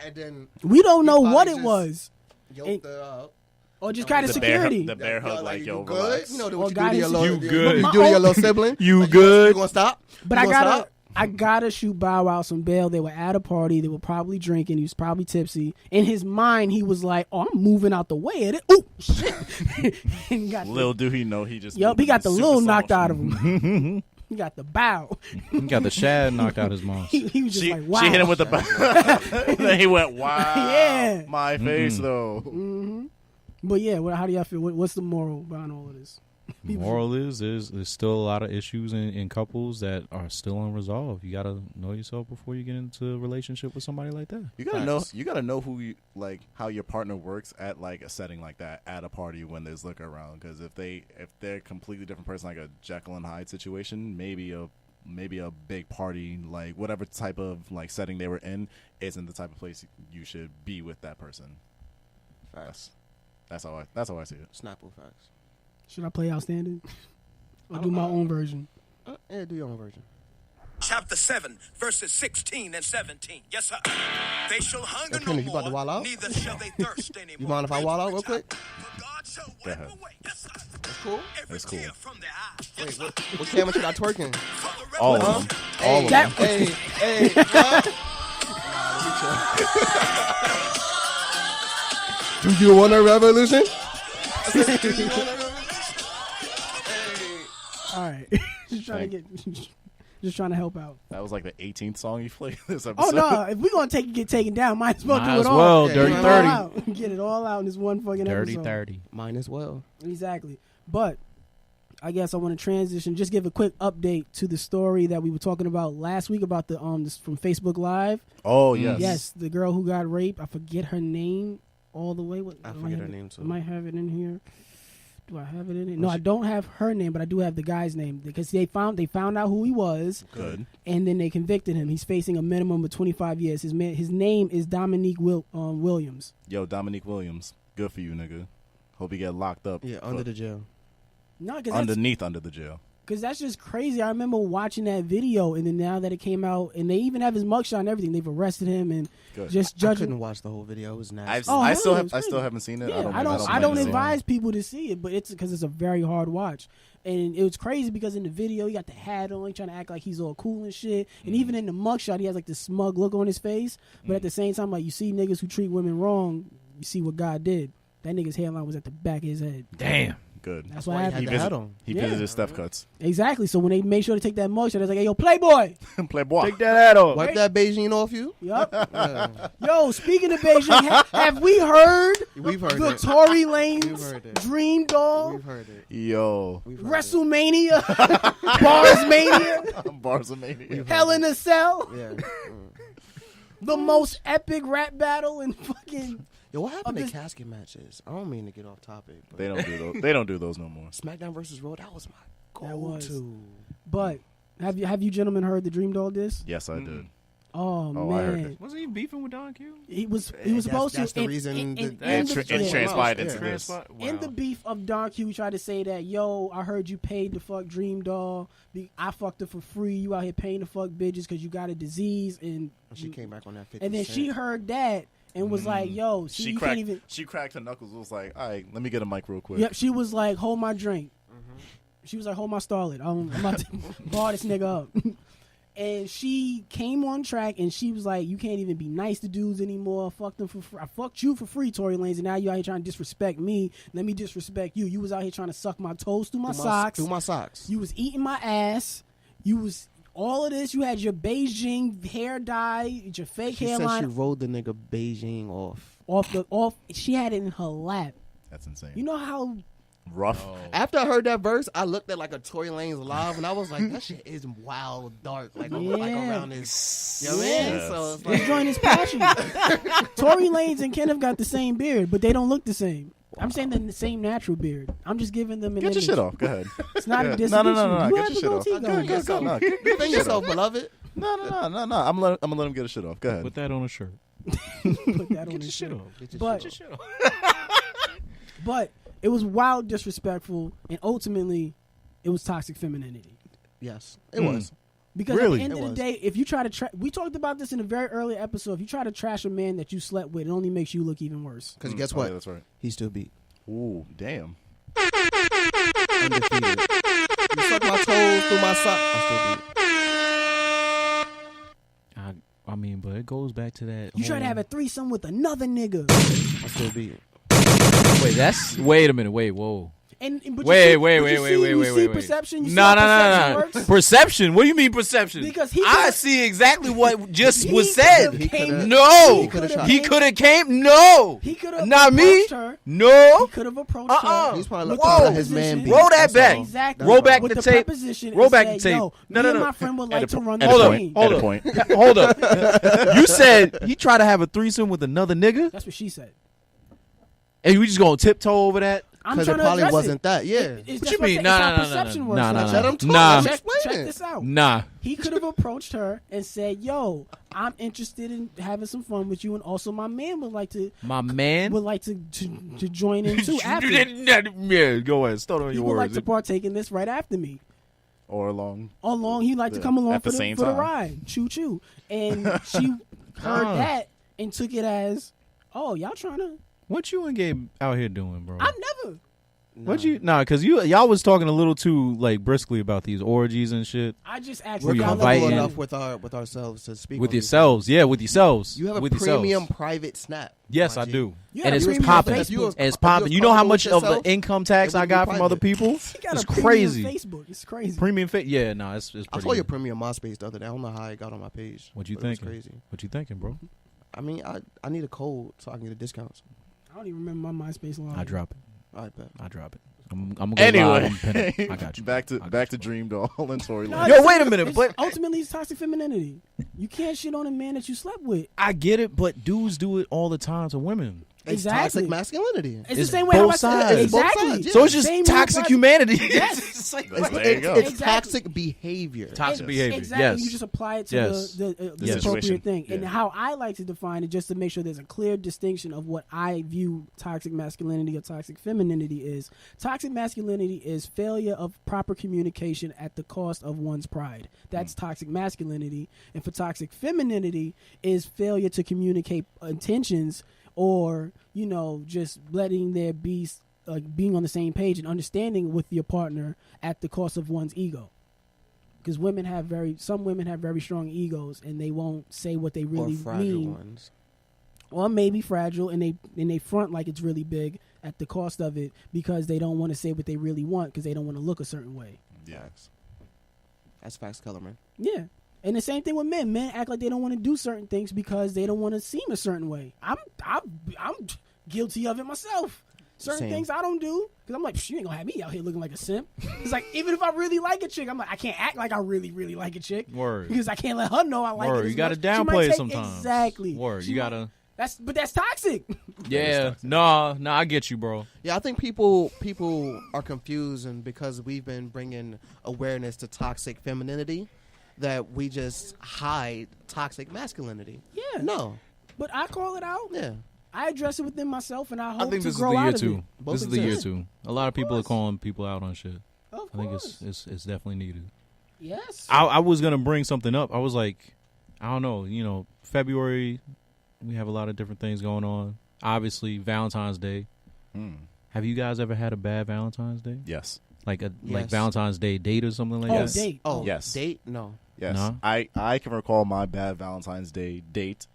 Speaker 6: and then
Speaker 1: We don't know
Speaker 6: He
Speaker 1: what
Speaker 6: probably
Speaker 1: it
Speaker 6: just-
Speaker 1: was,
Speaker 6: yoked her up.
Speaker 1: or just kind of
Speaker 5: The bear,
Speaker 1: security.
Speaker 5: the bear hug like, yo,
Speaker 6: you good?
Speaker 5: relax.
Speaker 6: You know
Speaker 1: Or
Speaker 6: what you do
Speaker 1: guy
Speaker 6: to your
Speaker 1: is-
Speaker 6: little,
Speaker 4: You good.
Speaker 6: You do to your little sibling.
Speaker 4: You
Speaker 6: Like,
Speaker 4: good.
Speaker 6: You gonna stop?
Speaker 1: But
Speaker 6: You
Speaker 1: I
Speaker 6: gonna
Speaker 1: gotta,
Speaker 6: stop?
Speaker 1: I gotta shoot Bow Wow some bail. They were at a party. They were probably drinking. He was probably tipsy. In his mind, he was like, "Oh, I'm moving out the way of it." Oh shit! And he got
Speaker 5: Little do he know he just.
Speaker 1: yup, he got the
Speaker 5: super
Speaker 1: little
Speaker 5: soft.
Speaker 1: knocked out of him. He got the bow.
Speaker 4: He got the shad knocked out his mouth.
Speaker 1: He was just
Speaker 5: She,
Speaker 1: like, "Wow."
Speaker 5: she hit him with the bow. Then he went, wow.
Speaker 1: Yeah.
Speaker 5: My face, though.
Speaker 1: But yeah, how do y'all feel? What's the moral behind all of this?
Speaker 4: Moral is there's still a lot of issues in couples that are still unresolved. You gotta know yourself before you get into a relationship with somebody like that.
Speaker 5: You gotta know. You gotta know who you like, how your partner works at like a setting like that, at a party when there's liquor around. Because if they're a completely different person, like a Jekyll and Hyde situation, maybe a big party, like whatever type of like setting they were in, isn't the type of place you should be with that person.
Speaker 6: Facts.
Speaker 5: That's how I see it.
Speaker 6: Snapple facts.
Speaker 1: Should I play Outstanding? Or do my own version?
Speaker 6: Yeah, do your own version.
Speaker 8: Chapter 7, verses 16 and 17. Yes, sir. They shall hunger
Speaker 6: Kendrick, you about to wild out?
Speaker 8: neither shall they thirst anymore.
Speaker 6: You mind if I wild out real quick?
Speaker 8: For God shall
Speaker 5: Go
Speaker 8: wipe
Speaker 5: ahead.
Speaker 8: away. Yes, sir.
Speaker 6: That's cool.
Speaker 8: Every
Speaker 5: That's cool.
Speaker 8: tear from their eyes.
Speaker 6: Wait, what camera should I twerking?
Speaker 5: All of them. All of them.
Speaker 6: Hey, what? Do you want a revolution?
Speaker 1: All right. Just trying to help out.
Speaker 5: That was like the 18th song you played this
Speaker 1: Oh
Speaker 5: episode.
Speaker 1: no! If we're gonna get taken down, might as well
Speaker 4: Might
Speaker 1: do
Speaker 4: as
Speaker 1: it all.
Speaker 4: well.
Speaker 6: Yeah,
Speaker 4: Dirty
Speaker 6: get it
Speaker 4: 30.
Speaker 1: All out. Get it all out in this one fucking
Speaker 4: Dirty
Speaker 1: episode.
Speaker 4: 30.
Speaker 6: Mine as well.
Speaker 1: Exactly. But I guess I want to transition. Just give a quick update to the story that we were talking about last week about the this from Facebook Live.
Speaker 5: Oh yes.
Speaker 1: Yes, the girl who got raped. I forget her name all the way.
Speaker 6: I forget her name too.
Speaker 1: I might have it in here. Do I have it in it? No, I don't have her name, but I do have the guy's name because they found out who he was.
Speaker 5: Good.
Speaker 1: And then they convicted him. He's facing a minimum of 25 years. His name is Dominique Williams.
Speaker 5: Yo, Dominique Williams. Good for you, nigga. Hope you get locked up.
Speaker 6: Yeah, under the jail.
Speaker 1: No, because
Speaker 5: under the jail.
Speaker 1: Because that's just crazy. I remember watching that video, and then now that it came out, and they even have his mugshot and everything. They've arrested him and
Speaker 5: Good.
Speaker 1: just
Speaker 6: I
Speaker 1: judging.
Speaker 6: couldn't watch the whole video. It was nasty.
Speaker 5: I still
Speaker 1: it was
Speaker 5: I still
Speaker 1: crazy.
Speaker 5: haven't seen it.
Speaker 1: Yeah,
Speaker 5: I don't
Speaker 1: I don't
Speaker 5: plan to see it.
Speaker 1: advise people to see it, but it's because it's a very hard watch. And it was crazy because in the video, he got the hat on, he trying to act like he's all cool and shit. And even in the mugshot, he has like this smug look on his face. But at the same time, like you see niggas who treat women wrong, you see what God did. That nigga's hairline was at the back of his head.
Speaker 4: Damn.
Speaker 5: Good.
Speaker 1: That's what
Speaker 6: why he
Speaker 1: happened.
Speaker 6: had the hat on.
Speaker 5: He
Speaker 1: Yeah.
Speaker 5: visited Steph Cuts.
Speaker 1: Exactly. So when they made sure to take that mugshot, they was like, "Hey, yo, Playboy."
Speaker 5: Playboy.
Speaker 4: Take that hat off.
Speaker 6: Wipe that Beijing off you?
Speaker 1: Yup.
Speaker 6: Yeah.
Speaker 1: Yo, speaking of Beijing, have we heard
Speaker 6: We've heard
Speaker 1: the
Speaker 6: it.
Speaker 1: Tory
Speaker 6: We've
Speaker 1: Lanez
Speaker 6: heard it.
Speaker 1: Dream Doll,
Speaker 6: We've heard it.
Speaker 5: Yo.
Speaker 6: We've heard
Speaker 1: WrestleMania, Barsmania,
Speaker 5: Barzamania.
Speaker 1: Hell in a Cell,
Speaker 6: it. Yeah.
Speaker 1: the most epic rap battle in fucking.
Speaker 6: Yo, what happened
Speaker 1: Of
Speaker 6: to
Speaker 1: this-
Speaker 6: casket matches? I don't mean to get off topic, but
Speaker 5: They don't do those. They don't do those no more.
Speaker 6: SmackDown versus Raw, that was my
Speaker 1: That was.
Speaker 6: go-to.
Speaker 1: But have you gentlemen heard the Dream Doll diss?
Speaker 5: Yes, I did.
Speaker 1: Oh,
Speaker 5: Oh, I heard
Speaker 1: man,
Speaker 5: it.
Speaker 4: Wasn't he beefing with Don Q?
Speaker 1: he was
Speaker 6: That's-
Speaker 1: supposed
Speaker 6: that's
Speaker 1: to.
Speaker 6: the
Speaker 1: in-
Speaker 6: reason
Speaker 1: in-
Speaker 6: that-
Speaker 1: in
Speaker 5: And
Speaker 1: the-
Speaker 5: it
Speaker 1: yeah.
Speaker 5: transpired into
Speaker 6: Yeah.
Speaker 5: this.
Speaker 1: In the beef of Don Q, he tried to say that, yo, I heard you paid to fuck Dream Doll. I fucked her for free. You out here paying to fuck bitches because you got a disease. And
Speaker 6: She came back on that 50
Speaker 1: and then she heard that and was like, yo, see,
Speaker 5: She
Speaker 1: you
Speaker 5: cracked.
Speaker 1: can't even.
Speaker 5: She cracked her knuckles. Was like, all right, let me get a mic real quick.
Speaker 1: Yep, she was like, hold my drink. She was like, hold my starlet. I'm about to bar this nigga up. And she came on track and she was like, you can't even be nice to dudes anymore. Fuck them for free. I fucked you for free, Tory Lanez, and now you out here trying to disrespect me. Let me disrespect you. You was out here trying to suck my toes through my socks.
Speaker 6: Through my socks.
Speaker 1: You was eating my ass. You was all of this. You had your Beijing hair dye, your fake
Speaker 6: She said she
Speaker 1: hairline
Speaker 6: rolled the nigga Beijing off.
Speaker 1: off. She had it in her lap.
Speaker 5: That's insane.
Speaker 1: You know how
Speaker 5: Rough.
Speaker 6: After I heard that verse, I looked at like a Tory Lanez live, and I was like, that shit is wild dark, like around his. You know what I mean?
Speaker 5: Yes.
Speaker 6: So it's
Speaker 1: this
Speaker 6: like,
Speaker 1: joint is passionate. Tory Lanez and Kenneth got the same beard, but they don't look the same. I'm saying they're the same natural beard. I'm just giving them an
Speaker 5: Get your
Speaker 1: image.
Speaker 5: shit off. Go ahead.
Speaker 1: It's not
Speaker 5: Yeah.
Speaker 1: a diss.
Speaker 5: No.
Speaker 1: You
Speaker 5: Get
Speaker 1: have
Speaker 5: your
Speaker 1: a
Speaker 5: shit off.
Speaker 1: goatee
Speaker 5: Go,
Speaker 1: going.
Speaker 5: go, go. No, get
Speaker 6: defend yourself, beloved.
Speaker 5: No. I'm gonna let him get his shit off. Go ahead.
Speaker 4: Put that on a shirt.
Speaker 1: Put that on his
Speaker 4: Shit
Speaker 1: shirt.
Speaker 4: off.
Speaker 1: But but it was wild, disrespectful, and ultimately, it was toxic femininity.
Speaker 6: Yes, it was.
Speaker 1: Because
Speaker 5: Really?
Speaker 1: at the end
Speaker 6: It
Speaker 1: of the
Speaker 6: was.
Speaker 1: day, if you try to we talked about this in a very early episode. If you try to trash a man that you slept with, it only makes you look even worse.
Speaker 6: Because guess
Speaker 5: Oh,
Speaker 6: what?
Speaker 5: yeah, that's right.
Speaker 6: He still beat.
Speaker 5: Ooh, damn.
Speaker 6: Undefeated. You suck my toes through my sock. I still beat.
Speaker 4: I mean, but it goes back to that.
Speaker 1: You try to have a threesome with another nigga.
Speaker 6: I still beat.
Speaker 4: Wait, that's. Wait a minute. Wait, whoa.
Speaker 1: But
Speaker 4: Wait.
Speaker 1: You see perception. You see
Speaker 4: No.
Speaker 1: how perception works?
Speaker 4: Perception? What do you mean perception?
Speaker 1: Because he
Speaker 9: I
Speaker 1: could've-
Speaker 9: see exactly what just
Speaker 1: he
Speaker 9: was said.
Speaker 1: could've came-
Speaker 9: No,
Speaker 1: he could've
Speaker 9: he
Speaker 1: came-
Speaker 9: could have came. No,
Speaker 1: He could have
Speaker 9: not me.
Speaker 1: approached her.
Speaker 9: No,
Speaker 1: He could have approached her.
Speaker 6: He's probably
Speaker 1: with
Speaker 6: looking
Speaker 1: the
Speaker 6: at his man
Speaker 1: preposition-
Speaker 6: beat.
Speaker 9: Roll that
Speaker 6: That's
Speaker 9: back.
Speaker 6: all.
Speaker 1: Exactly.
Speaker 4: Roll back
Speaker 1: with
Speaker 4: the
Speaker 1: the
Speaker 4: tape.
Speaker 1: preposition
Speaker 4: Roll
Speaker 1: and
Speaker 4: back
Speaker 1: say,
Speaker 4: the tape.
Speaker 1: Yo,
Speaker 4: No.
Speaker 1: me and my friend would like to run the
Speaker 5: Edit
Speaker 1: train.
Speaker 5: point. Edit point.
Speaker 4: Hold up. You said he tried to have a threesome with another nigga,
Speaker 1: That's what she said.
Speaker 4: and we just gonna tiptoe over that?
Speaker 1: I'm
Speaker 6: Because
Speaker 1: trying
Speaker 6: it
Speaker 1: to
Speaker 6: probably
Speaker 1: address
Speaker 6: wasn't
Speaker 1: it.
Speaker 6: that. Yeah.
Speaker 1: It's
Speaker 4: What
Speaker 1: just
Speaker 4: you mean?
Speaker 1: it's
Speaker 4: Nah,
Speaker 1: how
Speaker 4: nah, nah,
Speaker 1: perception
Speaker 4: nah,
Speaker 1: works.
Speaker 4: nah,
Speaker 1: Now,
Speaker 4: nah,
Speaker 6: Let him talk.
Speaker 4: Nah.
Speaker 6: Let him explain
Speaker 1: check
Speaker 6: it.
Speaker 1: this out.
Speaker 4: Nah.
Speaker 1: He could have approached her and said, "Yo, I'm interested in having some fun with you, and also my man would like to
Speaker 4: My man.
Speaker 1: to join in too after.
Speaker 4: Yeah, go ahead. Start on
Speaker 1: He
Speaker 4: your
Speaker 1: would like
Speaker 4: words.
Speaker 1: to partake in this right after me.
Speaker 5: Or along.
Speaker 1: Along, he'd like to
Speaker 5: Yeah,
Speaker 1: come along
Speaker 5: at
Speaker 1: for
Speaker 5: the same
Speaker 1: for the
Speaker 5: time.
Speaker 1: ride. Choo choo. And she heard that and took it as, "Oh, y'all trying to?
Speaker 4: What you and Gabe out here doing, bro?
Speaker 1: I never."
Speaker 4: What you? Nah, because y'all was talking a little too like briskly about these orgies and shit
Speaker 1: I just asked.
Speaker 6: We're
Speaker 4: you
Speaker 1: y'all
Speaker 6: comfortable
Speaker 4: inviting-
Speaker 6: enough with ourselves to speak
Speaker 4: with
Speaker 6: on these
Speaker 4: yourselves.
Speaker 6: things.
Speaker 4: Yeah, with yourselves.
Speaker 6: You have a
Speaker 4: with
Speaker 6: premium
Speaker 4: yourselves.
Speaker 6: private snap.
Speaker 4: Yes,
Speaker 6: my
Speaker 4: I
Speaker 6: G.
Speaker 4: do.
Speaker 1: You
Speaker 4: And
Speaker 1: got
Speaker 4: it's
Speaker 1: a premium
Speaker 4: popping.
Speaker 1: Facebook.
Speaker 6: If you was-
Speaker 4: And it's
Speaker 6: if you was
Speaker 4: popping. You know how
Speaker 6: comfortable
Speaker 4: much
Speaker 6: with
Speaker 4: of the
Speaker 6: yourself,
Speaker 4: income tax
Speaker 6: it would
Speaker 4: I
Speaker 6: be
Speaker 4: got from
Speaker 6: private.
Speaker 4: other people?
Speaker 1: He got
Speaker 4: It's
Speaker 1: a premium
Speaker 4: crazy.
Speaker 1: Facebook. It's crazy.
Speaker 4: Premium fit. Yeah, no, it's pretty.
Speaker 6: I saw your
Speaker 4: good.
Speaker 6: premium MySpace the other day. I don't know how it got on my page.
Speaker 4: What you
Speaker 6: but it was
Speaker 4: thinking?
Speaker 6: crazy.
Speaker 4: What you thinking, bro?
Speaker 6: I mean, I need a code so I can get a discount.
Speaker 1: I don't even remember my MySpace log.
Speaker 4: I drop it.
Speaker 6: All right, bet.
Speaker 4: I drop it. I'm gonna go live.
Speaker 5: Anyway,
Speaker 4: I'm gonna pin it. I got you.
Speaker 5: back to
Speaker 4: I got
Speaker 5: back
Speaker 4: you,
Speaker 5: to
Speaker 4: bro.
Speaker 5: Dream Doll and Tory
Speaker 1: No,
Speaker 5: Lanez.
Speaker 4: Yo, wait a minute,
Speaker 1: it's-
Speaker 4: but
Speaker 1: ultimately, it's toxic femininity. You can't shit on a man that you slept with.
Speaker 4: I get it, but dudes do it all the time to women.
Speaker 6: It's
Speaker 1: Exactly.
Speaker 6: toxic masculinity.
Speaker 1: It's
Speaker 4: It's
Speaker 1: the same way how
Speaker 4: both
Speaker 1: I said
Speaker 4: sides.
Speaker 6: It's both
Speaker 1: exactly.
Speaker 6: sides, yeah.
Speaker 4: So it's just
Speaker 1: Same
Speaker 4: toxic
Speaker 1: real
Speaker 4: humanity.
Speaker 1: Yes.
Speaker 4: It's like,
Speaker 5: There you
Speaker 6: It's
Speaker 5: go.
Speaker 6: it's
Speaker 1: Exactly.
Speaker 6: toxic behavior.
Speaker 4: toxic behavior.
Speaker 1: Exactly.
Speaker 4: Yes.
Speaker 1: You just apply it to
Speaker 4: Yes.
Speaker 1: the
Speaker 5: Yes.
Speaker 1: appropriate
Speaker 5: Situation.
Speaker 1: thing. And
Speaker 5: Yeah.
Speaker 1: how I like to define it, just to make sure there's a clear distinction of what I view toxic masculinity or toxic femininity is. Toxic masculinity is failure of proper communication at the cost of one's pride. That's toxic masculinity. And for toxic femininity is failure to communicate intentions or, just letting there be being on the same page and understanding with your partner at the cost of one's ego. Because some women have very strong egos and they won't say what they
Speaker 6: Or
Speaker 1: really
Speaker 6: fragile
Speaker 1: mean,
Speaker 6: ones.
Speaker 1: or maybe fragile, and they front like it's really big at the cost of it because they don't want to say what they really want because they don't want to look a certain way.
Speaker 5: Yeah.
Speaker 6: That's facts, Kellerman.
Speaker 1: Yeah. And the same thing with men. Men act like they don't want to do certain things because they don't want to seem a certain way. I'm guilty of it myself. Certain
Speaker 6: Same.
Speaker 1: things I don't do because I'm like, you ain't gonna have me out here looking like a simp. It's like even if I really like a chick, I'm like, I can't act like I really, really like a chick.
Speaker 4: Word.
Speaker 1: Because I can't let her know I like
Speaker 4: Word.
Speaker 1: it. as
Speaker 4: You gotta
Speaker 1: much. She might
Speaker 4: downplay it
Speaker 1: take-
Speaker 4: sometimes.
Speaker 1: Exactly.
Speaker 4: Word.
Speaker 1: She
Speaker 4: You
Speaker 1: might-
Speaker 4: gotta.
Speaker 1: But that's toxic.
Speaker 4: Yeah. No, I get you, bro.
Speaker 6: Yeah, I think people are confused, and because we've been bringing awareness to toxic femininity, that we just hide toxic masculinity.
Speaker 1: Yeah.
Speaker 6: No.
Speaker 1: But I call it out.
Speaker 6: Yeah.
Speaker 1: I address it within myself, and I hope
Speaker 4: I think
Speaker 1: to
Speaker 4: this is
Speaker 1: grow
Speaker 4: the
Speaker 1: out
Speaker 4: year
Speaker 1: of
Speaker 4: too.
Speaker 1: it.
Speaker 6: Both
Speaker 4: This is the year
Speaker 6: exist.
Speaker 4: too. A lot of people are
Speaker 1: course.
Speaker 4: calling people out on shit.
Speaker 1: Of
Speaker 4: I think
Speaker 1: course.
Speaker 4: it's definitely needed.
Speaker 1: Yes.
Speaker 4: I was gonna bring something up. I was like, I don't know. February, we have a lot of different things going on. Obviously, Valentine's Day. Have you guys ever had a bad Valentine's Day?
Speaker 5: Yes.
Speaker 4: Like
Speaker 6: Yes.
Speaker 4: Valentine's Day date or something like
Speaker 1: Oh,
Speaker 4: that?
Speaker 1: date.
Speaker 6: Oh,
Speaker 5: Yes.
Speaker 6: Date? No.
Speaker 5: Yes.
Speaker 4: No?
Speaker 5: I can recall my bad Valentine's Day date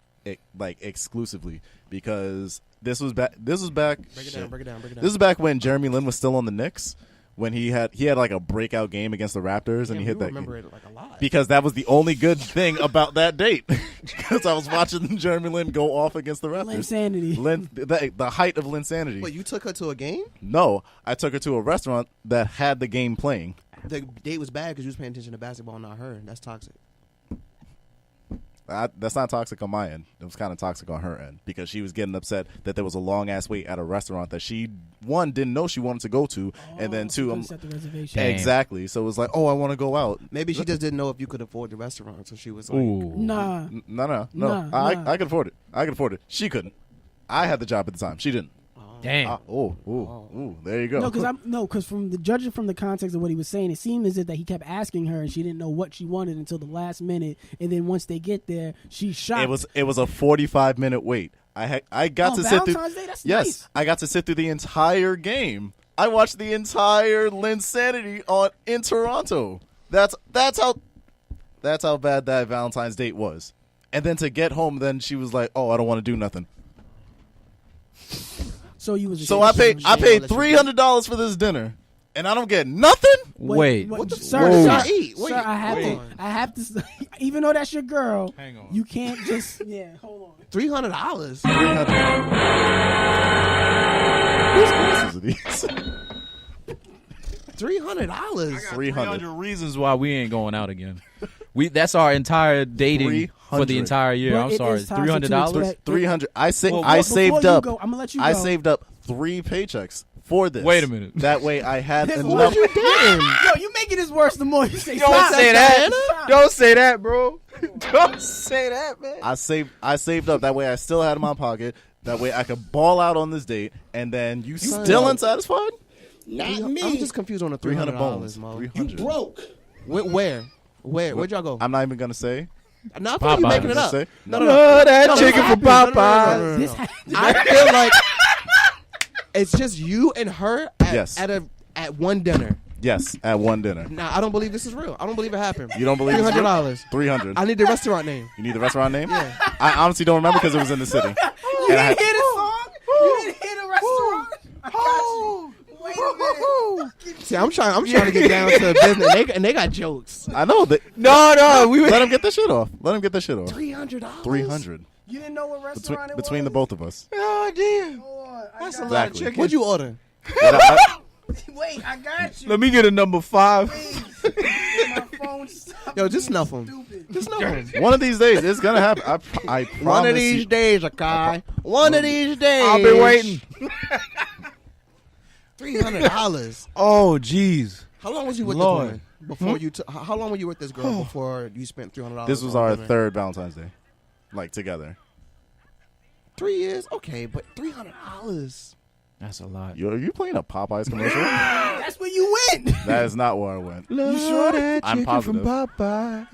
Speaker 5: exclusively because this was back
Speaker 6: Break it down,
Speaker 5: shit.
Speaker 6: break it down, break it down.
Speaker 5: This is back when Jeremy Lin was still on the Knicks when he had like a breakout game against the Raptors and he hit that
Speaker 6: remember
Speaker 5: game.
Speaker 6: it like a lot.
Speaker 5: Because that was the only good thing about that date. Because I was watching Jeremy Lin go off against the Raptors.
Speaker 1: Linsanity.
Speaker 5: The height of Linsanity.
Speaker 6: Wait, you took her to a game?
Speaker 5: No, I took her to a restaurant that had the game playing.
Speaker 6: The date was bad because you was paying attention to basketball, not her. That's toxic.
Speaker 5: That's not toxic on my end. It was kind of toxic on her end because she was getting upset that there was a long ass wait at a restaurant that she, one, didn't know she wanted to go to, and then two,
Speaker 1: Couldn't set the reservation.
Speaker 4: Damn.
Speaker 5: exactly. So it was like, oh, I want to go out.
Speaker 6: Maybe she just didn't know if you could afford the restaurant, so she was like,
Speaker 4: Ooh.
Speaker 1: Nah.
Speaker 5: No.
Speaker 1: Nah.
Speaker 5: I could afford it. I could afford it. She couldn't. I had the job at the time. She didn't.
Speaker 4: Damn.
Speaker 5: Ooh, there you go.
Speaker 1: Because from the judging from the context of what he was saying, it seemed as if that he kept asking her and she didn't know what she wanted until the last minute, and then once they get there, she's shocked.
Speaker 5: It was a 45-minute wait. I got to sit through.
Speaker 1: Valentine's Day? That's
Speaker 5: yes,
Speaker 1: nice.
Speaker 5: I got to sit through the entire game. I watched the entire Linsanity in Toronto. That's how bad that Valentine's date was. And then to get home, then she was like, "Oh, I don't want to do nothing."
Speaker 1: So you was.
Speaker 5: So I paid $300 for this dinner, and I don't get nothing.
Speaker 4: Wait.
Speaker 6: What the
Speaker 1: sir,
Speaker 6: fuck?
Speaker 1: sir,
Speaker 6: Eat. Wait,
Speaker 1: sir, I have to. Even though that's your girl,
Speaker 4: Hang on.
Speaker 1: you can't just. Yeah, hold on.
Speaker 6: $300.
Speaker 5: Whose glasses are these?
Speaker 6: $300.
Speaker 5: 300.
Speaker 4: reasons why we ain't going out again. That's our entire dating for the
Speaker 5: 300.
Speaker 4: entire year.
Speaker 1: Bro,
Speaker 4: I'm
Speaker 1: it
Speaker 4: sorry,
Speaker 1: is toxic to
Speaker 4: $300.
Speaker 1: expect-
Speaker 5: 300. I
Speaker 1: Before
Speaker 5: saved
Speaker 1: you
Speaker 5: up.
Speaker 1: go, I'm gonna let you go.
Speaker 5: I saved up 3 paychecks for this.
Speaker 4: Wait a minute.
Speaker 5: That way I had
Speaker 1: This
Speaker 5: enough.
Speaker 1: was you did. Yo, you making this worse the more you say.
Speaker 4: Don't
Speaker 1: stop.
Speaker 4: say that.
Speaker 1: Stop.
Speaker 4: Don't say that, bro. Don't say that, man.
Speaker 5: I saved up. That way I still had it in my pocket. That way I could ball out on this date, and then you still unsatisfied?
Speaker 3: Not me.
Speaker 6: I'm just confused on the
Speaker 5: $300
Speaker 6: $300,
Speaker 5: bones.
Speaker 6: Mo.
Speaker 5: 300.
Speaker 3: broke.
Speaker 6: Where? Where'd y'all go?
Speaker 5: I'm not even gonna say.
Speaker 6: No, I feel like you
Speaker 4: Popeyes.
Speaker 6: making it up.
Speaker 5: Say?
Speaker 6: No.
Speaker 4: that
Speaker 6: No,
Speaker 4: chicken
Speaker 6: this
Speaker 4: from
Speaker 6: happened.
Speaker 4: Popeyes.
Speaker 1: This
Speaker 6: I feel like it's just you and her
Speaker 5: Yes.
Speaker 6: at one dinner.
Speaker 5: Yes, at one dinner.
Speaker 6: Nah, I don't believe this is real. I don't believe it happened.
Speaker 5: You don't believe it's real?
Speaker 6: $300.
Speaker 5: 300.
Speaker 6: I need the restaurant name.
Speaker 5: You need the restaurant name?
Speaker 6: Yeah.
Speaker 5: I honestly don't remember because it was in the city.
Speaker 1: You
Speaker 5: And I
Speaker 1: didn't hear the song? You didn't hear the restaurant? I got you. Wait a minute.
Speaker 6: See, I'm trying to get down to business, and they got jokes.
Speaker 5: I know that.
Speaker 4: No, we
Speaker 5: Let him get this shit off. Let him get this shit off.
Speaker 6: $300.
Speaker 5: 300
Speaker 1: You didn't know what restaurant it was?
Speaker 5: between the both of us.
Speaker 4: Oh damn.
Speaker 1: Hold on.
Speaker 6: That's a
Speaker 1: got
Speaker 6: lot of
Speaker 5: Exactly.
Speaker 6: chicken. What'd you order?
Speaker 5: And I-
Speaker 1: you. Wait, I got you.
Speaker 4: Let me get a number 5.
Speaker 1: My phone stopped
Speaker 6: Yo, just
Speaker 1: being
Speaker 6: snuff 'em.
Speaker 1: stupid.
Speaker 6: Just know.
Speaker 5: one of these days, it's gonna happen. I promise.
Speaker 6: One of these
Speaker 5: you.
Speaker 6: days, Akai. One of these days.
Speaker 4: I'll be waiting.
Speaker 6: $300.
Speaker 4: Oh jeez.
Speaker 6: How long was you with
Speaker 4: Lord.
Speaker 6: this woman before you? How long were you with this girl before you spent $300?
Speaker 5: This was
Speaker 6: on
Speaker 5: our
Speaker 6: dinner?
Speaker 5: third Valentine's Day, like together.
Speaker 6: 3 years. Okay, but $300.
Speaker 4: That's a lot.
Speaker 5: Are you playing a Popeyes commercial?
Speaker 1: That's where you went.
Speaker 5: That is not where I went.
Speaker 4: You sure?
Speaker 5: I'm positive.
Speaker 4: Popeyes.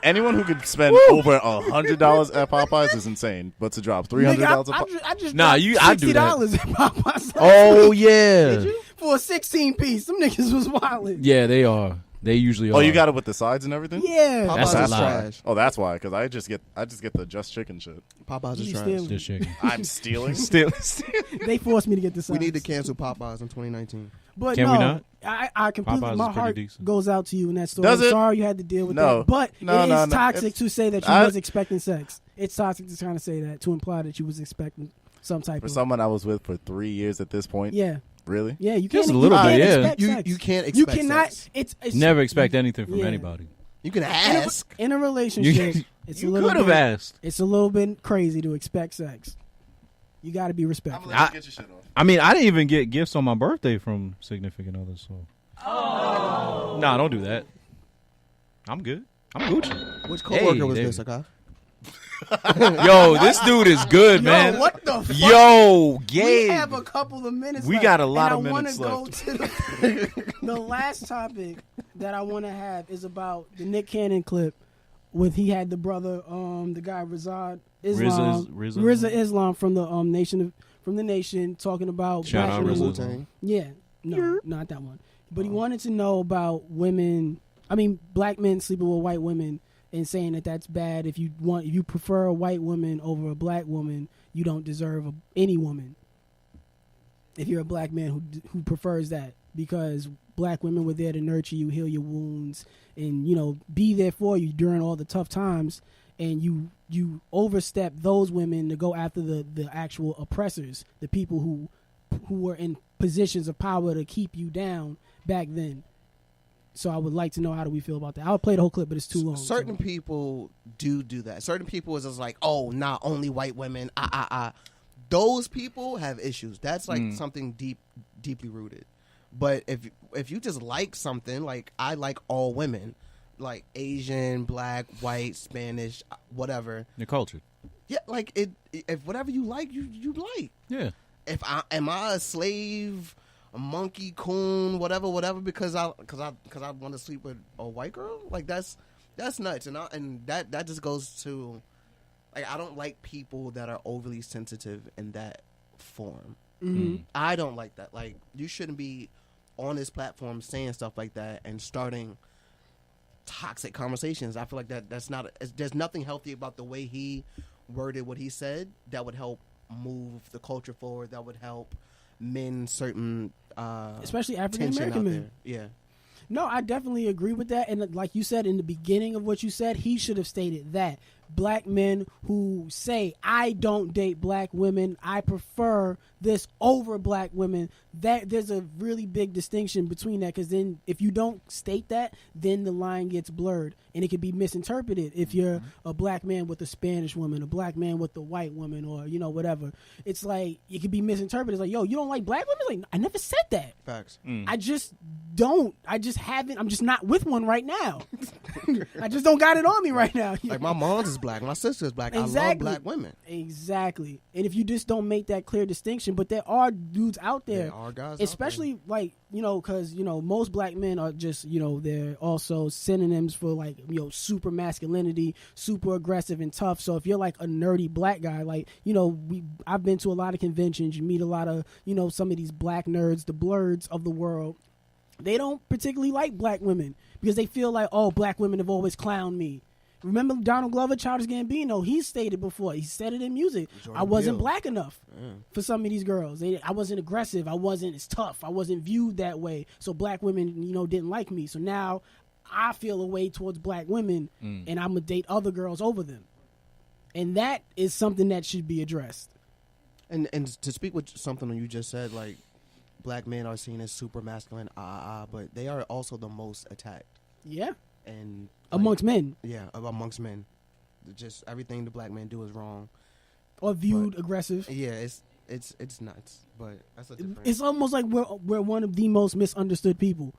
Speaker 5: Anyone who could spend over $100 at Popeyes is insane. But to drop $300
Speaker 1: Nigga, I just
Speaker 4: Nah,
Speaker 1: dropped
Speaker 4: I do that.
Speaker 1: $60 at Popeyes.
Speaker 4: Oh yeah.
Speaker 1: For a 16-piece. Some niggas was wildin'.
Speaker 4: Yeah, they are. They usually are.
Speaker 5: Oh, you got it with the sides and everything?
Speaker 1: Yeah.
Speaker 6: Popeyes
Speaker 4: That's a
Speaker 6: is
Speaker 4: lot.
Speaker 6: trash.
Speaker 5: Oh, that's why. Because I just get the just chicken shit.
Speaker 6: Popeyes is
Speaker 1: You
Speaker 6: trash.
Speaker 1: stealing.
Speaker 4: Just chicken.
Speaker 5: I'm stealing.
Speaker 4: Still.
Speaker 1: They forced me to get the sides.
Speaker 6: We need to cancel Popeyes in 2019.
Speaker 1: But
Speaker 4: Can
Speaker 1: no,
Speaker 4: we not?
Speaker 1: I completely,
Speaker 4: Popeyes
Speaker 1: my
Speaker 4: is pretty
Speaker 1: heart
Speaker 4: decent.
Speaker 1: goes out to you in that story.
Speaker 5: Does
Speaker 1: I'm
Speaker 5: it?
Speaker 1: sorry you had to deal with
Speaker 5: No.
Speaker 1: that. But
Speaker 5: No,
Speaker 1: it is
Speaker 5: no, no.
Speaker 1: toxic
Speaker 5: It's-
Speaker 1: to say that you
Speaker 5: I-
Speaker 1: was expecting sex. It's toxic to kind of say that, to imply that you was expecting some type
Speaker 5: For
Speaker 1: of...
Speaker 5: someone I was with for 3 years at this point.
Speaker 1: Yeah.
Speaker 5: Really?
Speaker 1: Yeah, you
Speaker 4: Just
Speaker 1: can't,
Speaker 4: a little
Speaker 1: you
Speaker 4: bit,
Speaker 1: can't
Speaker 4: yeah.
Speaker 1: expect
Speaker 6: You
Speaker 1: sex.
Speaker 6: you can't
Speaker 1: You
Speaker 6: expect
Speaker 1: cannot...
Speaker 6: sex.
Speaker 1: It's
Speaker 4: Never expect anything from
Speaker 1: Yeah.
Speaker 4: anybody.
Speaker 6: You can
Speaker 1: in a-
Speaker 6: ask.
Speaker 1: in a relationship. It's a
Speaker 4: You
Speaker 1: little
Speaker 4: could have
Speaker 1: bit,
Speaker 4: asked.
Speaker 1: It's a little bit crazy to expect sex. You got to be respectful.
Speaker 4: I- get your shit off. I mean, I didn't even get gifts on my birthday from significant others. So, nah, don't do that. I'm good. I'm Gucci.
Speaker 6: Which coworker
Speaker 4: Hey,
Speaker 6: was
Speaker 4: there
Speaker 6: this,
Speaker 4: you
Speaker 6: Akai?
Speaker 4: Yo, this dude is good,
Speaker 1: Yo,
Speaker 4: man.
Speaker 1: what the fuck?
Speaker 4: Yo,
Speaker 1: We
Speaker 4: Gabe.
Speaker 1: have a couple of minutes
Speaker 4: We
Speaker 1: left,
Speaker 4: got a lot
Speaker 1: and
Speaker 4: of
Speaker 1: I
Speaker 4: minutes
Speaker 1: wanna
Speaker 4: left.
Speaker 1: Go to the last topic that I want to have is about the Nick Cannon clip with he had the brother, the guy Rizad Islam,
Speaker 4: RZA.
Speaker 1: Islam from the nation talking about
Speaker 4: Shout
Speaker 1: black
Speaker 4: out
Speaker 1: women.
Speaker 4: RZA.
Speaker 6: Wu-Tang.
Speaker 1: Yeah, no, not that one. But he wanted to know about women. I mean, black men sleeping with white women and saying that that's bad. If you prefer a white woman over a black woman, you don't deserve any woman. If you're a black man who prefers that, because black women were there to nurture you, heal your wounds, and be there for you during all the tough times, and you overstep those women to go after the actual oppressors, the people who were in positions of power to keep you down back then. So I would like to know, how do we feel about that? I'll play the whole clip, but it's too long.
Speaker 6: Certain people do that. Certain people is just like, oh, not only white women. Those people have issues. That's like something deeply rooted. But if you just like something, like I like all women, like Asian, black, white, Spanish, whatever.
Speaker 4: Your culture.
Speaker 6: Yeah, like if whatever you like, you like.
Speaker 4: Yeah.
Speaker 6: Am I a slave, a monkey, coon, whatever, because I want to sleep with a white girl? Like that's nuts, and that just goes to, like, I don't like people that are overly sensitive in that form.
Speaker 1: Mm-hmm.
Speaker 6: I don't like that. Like, you shouldn't be on this platform saying stuff like that and starting toxic conversations. I feel like that's not. There's nothing healthy about the way he worded what he said that would help move the culture forward, that would help mend certain
Speaker 1: especially African
Speaker 6: tension
Speaker 1: American
Speaker 6: out
Speaker 1: men.
Speaker 6: there. Yeah.
Speaker 1: No, I definitely agree with that. And like you said in the beginning of what you said, he should have stated that. Black men who say, I don't date black women, I prefer this over black women, that there's a really big distinction between that, because then if you don't state that, then the line gets blurred and it can be misinterpreted if you're a black man with a Spanish woman, a black man with a white woman, or whatever. It's like it could be misinterpreted. It's like, yo, you don't like black women? It's like, I never said that.
Speaker 6: Facts.
Speaker 1: I just don't. I just haven't. I'm just not with one right now. I just don't got it on me right now.
Speaker 6: Like my mom's is black, my sister's black.
Speaker 1: Exactly.
Speaker 6: I love black women.
Speaker 1: Exactly. And if you just don't make that clear distinction, but there are dudes out there,
Speaker 6: There are guys out
Speaker 1: especially like, because, most black men are just, they're also synonyms for like, super masculinity, super aggressive and tough. So if you're like a nerdy black guy, like, I've been to a lot of conventions, you meet a lot of, some of these black nerds, the blurs of the world. They don't particularly like black women because they feel like, oh, black women have always clowned me. Remember Donald Glover, Childish Gambino? He stated before. He said it in music.
Speaker 6: Jordan
Speaker 1: I wasn't
Speaker 6: Peele.
Speaker 1: black enough for some of these girls. I wasn't aggressive. I wasn't as tough. I wasn't viewed that way. So black women, didn't like me. So now I feel a way towards black women, and I'm going to date other girls over them. And that is something that should be addressed.
Speaker 6: And to speak with something you just said, like, black men are seen as super masculine, but they are also the most attacked.
Speaker 1: Yeah.
Speaker 6: And
Speaker 1: Amongst men.
Speaker 6: Yeah, amongst men. Just everything the black men do is wrong.
Speaker 1: Or viewed aggressive.
Speaker 6: Yeah, it's nuts. But that's a different.
Speaker 1: It's almost like we're one of the most misunderstood people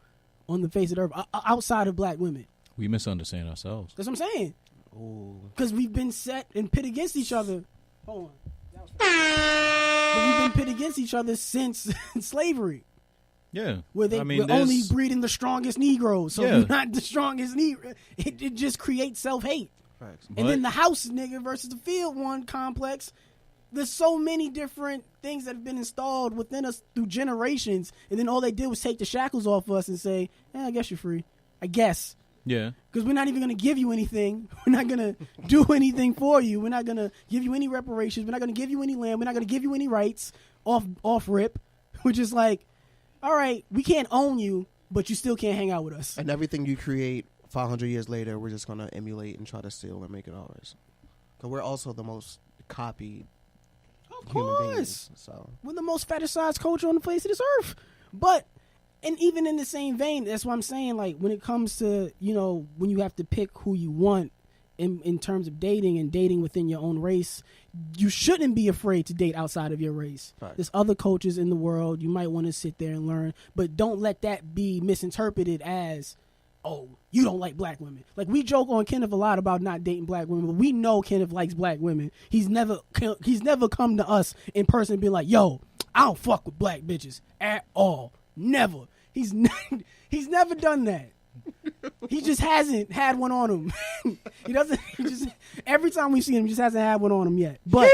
Speaker 1: on the face of the earth, outside of black women.
Speaker 4: We misunderstand ourselves.
Speaker 1: That's what I'm saying.
Speaker 6: Ooh.
Speaker 1: Because we've been set and pit against each other. Hold on. But we've been pit against each other since slavery.
Speaker 4: Yeah.
Speaker 1: Where we're only breeding the strongest Negroes. So
Speaker 4: Yeah.
Speaker 1: we're not the strongest Negro. It just creates self-hate.
Speaker 6: Facts.
Speaker 1: And then the house nigga versus the field one complex. There's so many different things that have been installed within us through generations. And then all they did was take the shackles off us and say, I guess you're free. I guess.
Speaker 4: Yeah.
Speaker 1: Because we're not even going to give you anything. We're not going to do anything for you. We're not going to give you any reparations. We're not going to give you any land. We're not going to give you any rights off rip. We're just like, all right, we can't own you, but you still can't hang out with us.
Speaker 6: And everything you create 500 years later, we're just going to emulate and try to steal and make it ours. Because we're also the most copied human beings. So
Speaker 1: We're the most fetishized culture on the face of this earth. But, and even in the same vein, that's what I'm saying, like, when it comes to, when you have to pick who you want in terms of dating and dating within your own race, you shouldn't be afraid to date outside of your race.
Speaker 6: Right.
Speaker 1: There's other cultures in the world. You might want to sit there and learn, but don't let that be misinterpreted as, oh, you don't like black women. Like, we joke on Kenneth a lot about not dating black women, but we know Kenneth likes black women. He's never come to us in person and be like, yo, I don't fuck with black bitches at all. Never. He's never done that. He just hasn't had one on him. Every time we see him, he just hasn't had one on him yet. But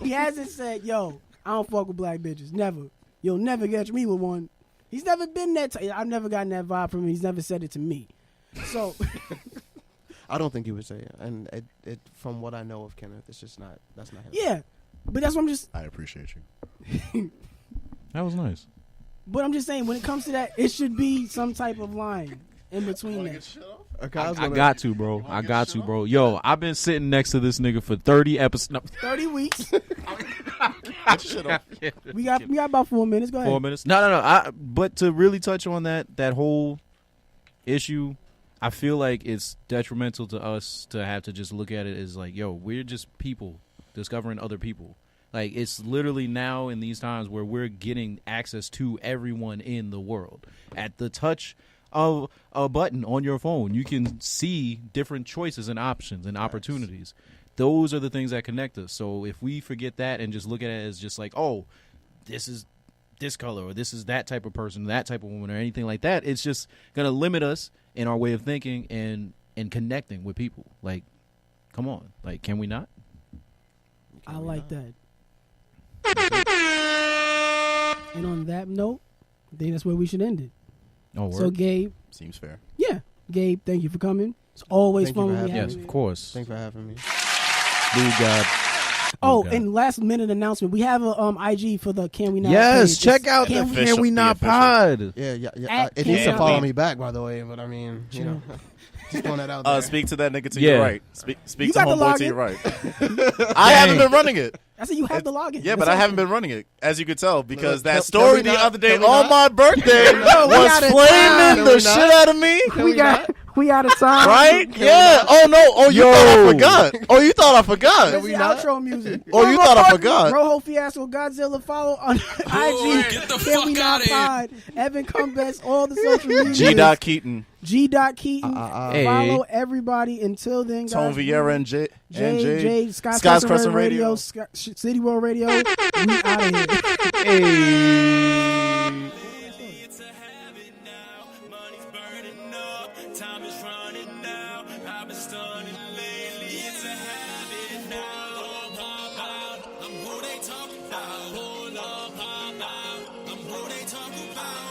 Speaker 1: he hasn't said, yo, I don't fuck with black bitches. Never. You'll never catch me with one. He's never been that I've never gotten that vibe from him. He's never said it to me. So
Speaker 6: I don't think he would say it. And it from what I know of Kenneth, it's just not, that's not him.
Speaker 1: yeah. But that's what I'm just,
Speaker 5: I appreciate you.
Speaker 4: That was nice.
Speaker 1: but I'm just saying, when it comes to that, it should be some type of line in between that.
Speaker 4: I got to, bro. I got to, bro. Yo, I've been sitting next to this nigga for 30 episodes. No,
Speaker 1: 30 weeks.
Speaker 5: Get your shit off.
Speaker 1: We got about 4 minutes. Go ahead.
Speaker 4: 4 minutes. No. But to really touch on that whole issue, I feel like it's detrimental to us to have to just look at it as like, yo, we're just people discovering other people. Like, it's literally now in these times where we're getting access to everyone in the world. At the touch of a button on your phone, you can see different choices and options and opportunities. Those are the things that connect us. So if we forget that and just look at it as just like, oh, this is this color or this is that type of person, that type of woman or anything like that, it's just going to limit us in our way of thinking and connecting with people. Like, come on. Like, can we not?
Speaker 1: I like that. And on that note, I think that's where we should end it.
Speaker 4: Oh, word.
Speaker 1: So, Gabe.
Speaker 5: Seems fair.
Speaker 1: Yeah. Gabe, thank you for coming. It's always
Speaker 6: Thank you
Speaker 1: fun
Speaker 6: for
Speaker 1: when we
Speaker 6: having
Speaker 1: have
Speaker 4: Yes,
Speaker 1: you.
Speaker 4: of course.
Speaker 6: Thanks for having me.
Speaker 4: Dude, God.
Speaker 1: Oh,
Speaker 4: God.
Speaker 1: and last minute announcement: we have a IG for the Can We Not?
Speaker 4: Yes,
Speaker 1: page.
Speaker 4: check out the
Speaker 1: Can
Speaker 5: official-
Speaker 4: Can We
Speaker 5: the
Speaker 4: Not
Speaker 5: official.
Speaker 4: Pod.
Speaker 6: Yeah.
Speaker 1: At
Speaker 6: It needs to
Speaker 1: Can
Speaker 6: follow
Speaker 5: We.
Speaker 6: me back, by the way. But I mean, you know, just throwing that out there.
Speaker 5: Speak to that nigga to
Speaker 4: Yeah.
Speaker 5: your right. Speak
Speaker 1: You
Speaker 5: to
Speaker 1: got the
Speaker 5: homeboy to
Speaker 1: login?
Speaker 5: your right. I haven't been running it.
Speaker 1: I said you have the login.
Speaker 5: Yeah, but
Speaker 1: That's
Speaker 5: I
Speaker 1: all.
Speaker 5: haven't been running it, as you could tell, because
Speaker 6: Can-
Speaker 5: that story
Speaker 6: can we
Speaker 5: the
Speaker 6: not?
Speaker 5: other day
Speaker 6: Can we
Speaker 5: on
Speaker 6: not?
Speaker 5: my birthday
Speaker 1: we
Speaker 5: was
Speaker 1: out of
Speaker 5: flaming
Speaker 1: time.
Speaker 5: the
Speaker 6: Can we
Speaker 5: shit
Speaker 6: not?
Speaker 5: out of me.
Speaker 1: We out of time.
Speaker 5: Right? Yeah. Oh no. Oh, you thought I forgot. Oh, you thought I forgot.
Speaker 1: That's the outro music.
Speaker 5: Oh, you thought I forgot.
Speaker 1: Rojo Fiasco Godzilla. Follow on IG.
Speaker 2: get the
Speaker 1: Can
Speaker 2: fuck
Speaker 1: We Not
Speaker 2: outta here.
Speaker 1: Pod. Evan Cumbest. All the social media.
Speaker 5: G. Dot Keaton,
Speaker 1: G. Keaton.
Speaker 4: Hey.
Speaker 1: Follow everybody. Until then, guys.
Speaker 5: Tone Vieira, and J.
Speaker 1: J. Scott's
Speaker 5: Scott's
Speaker 1: Crescent
Speaker 5: Crescent
Speaker 1: Radio.
Speaker 5: Radio.
Speaker 1: City World Radio. We out of here.
Speaker 4: Hey.
Speaker 8: Money's burning up, time is running now. I've been stunning lately, it's a habit now. I'm who they talk about. I'm who they talk about.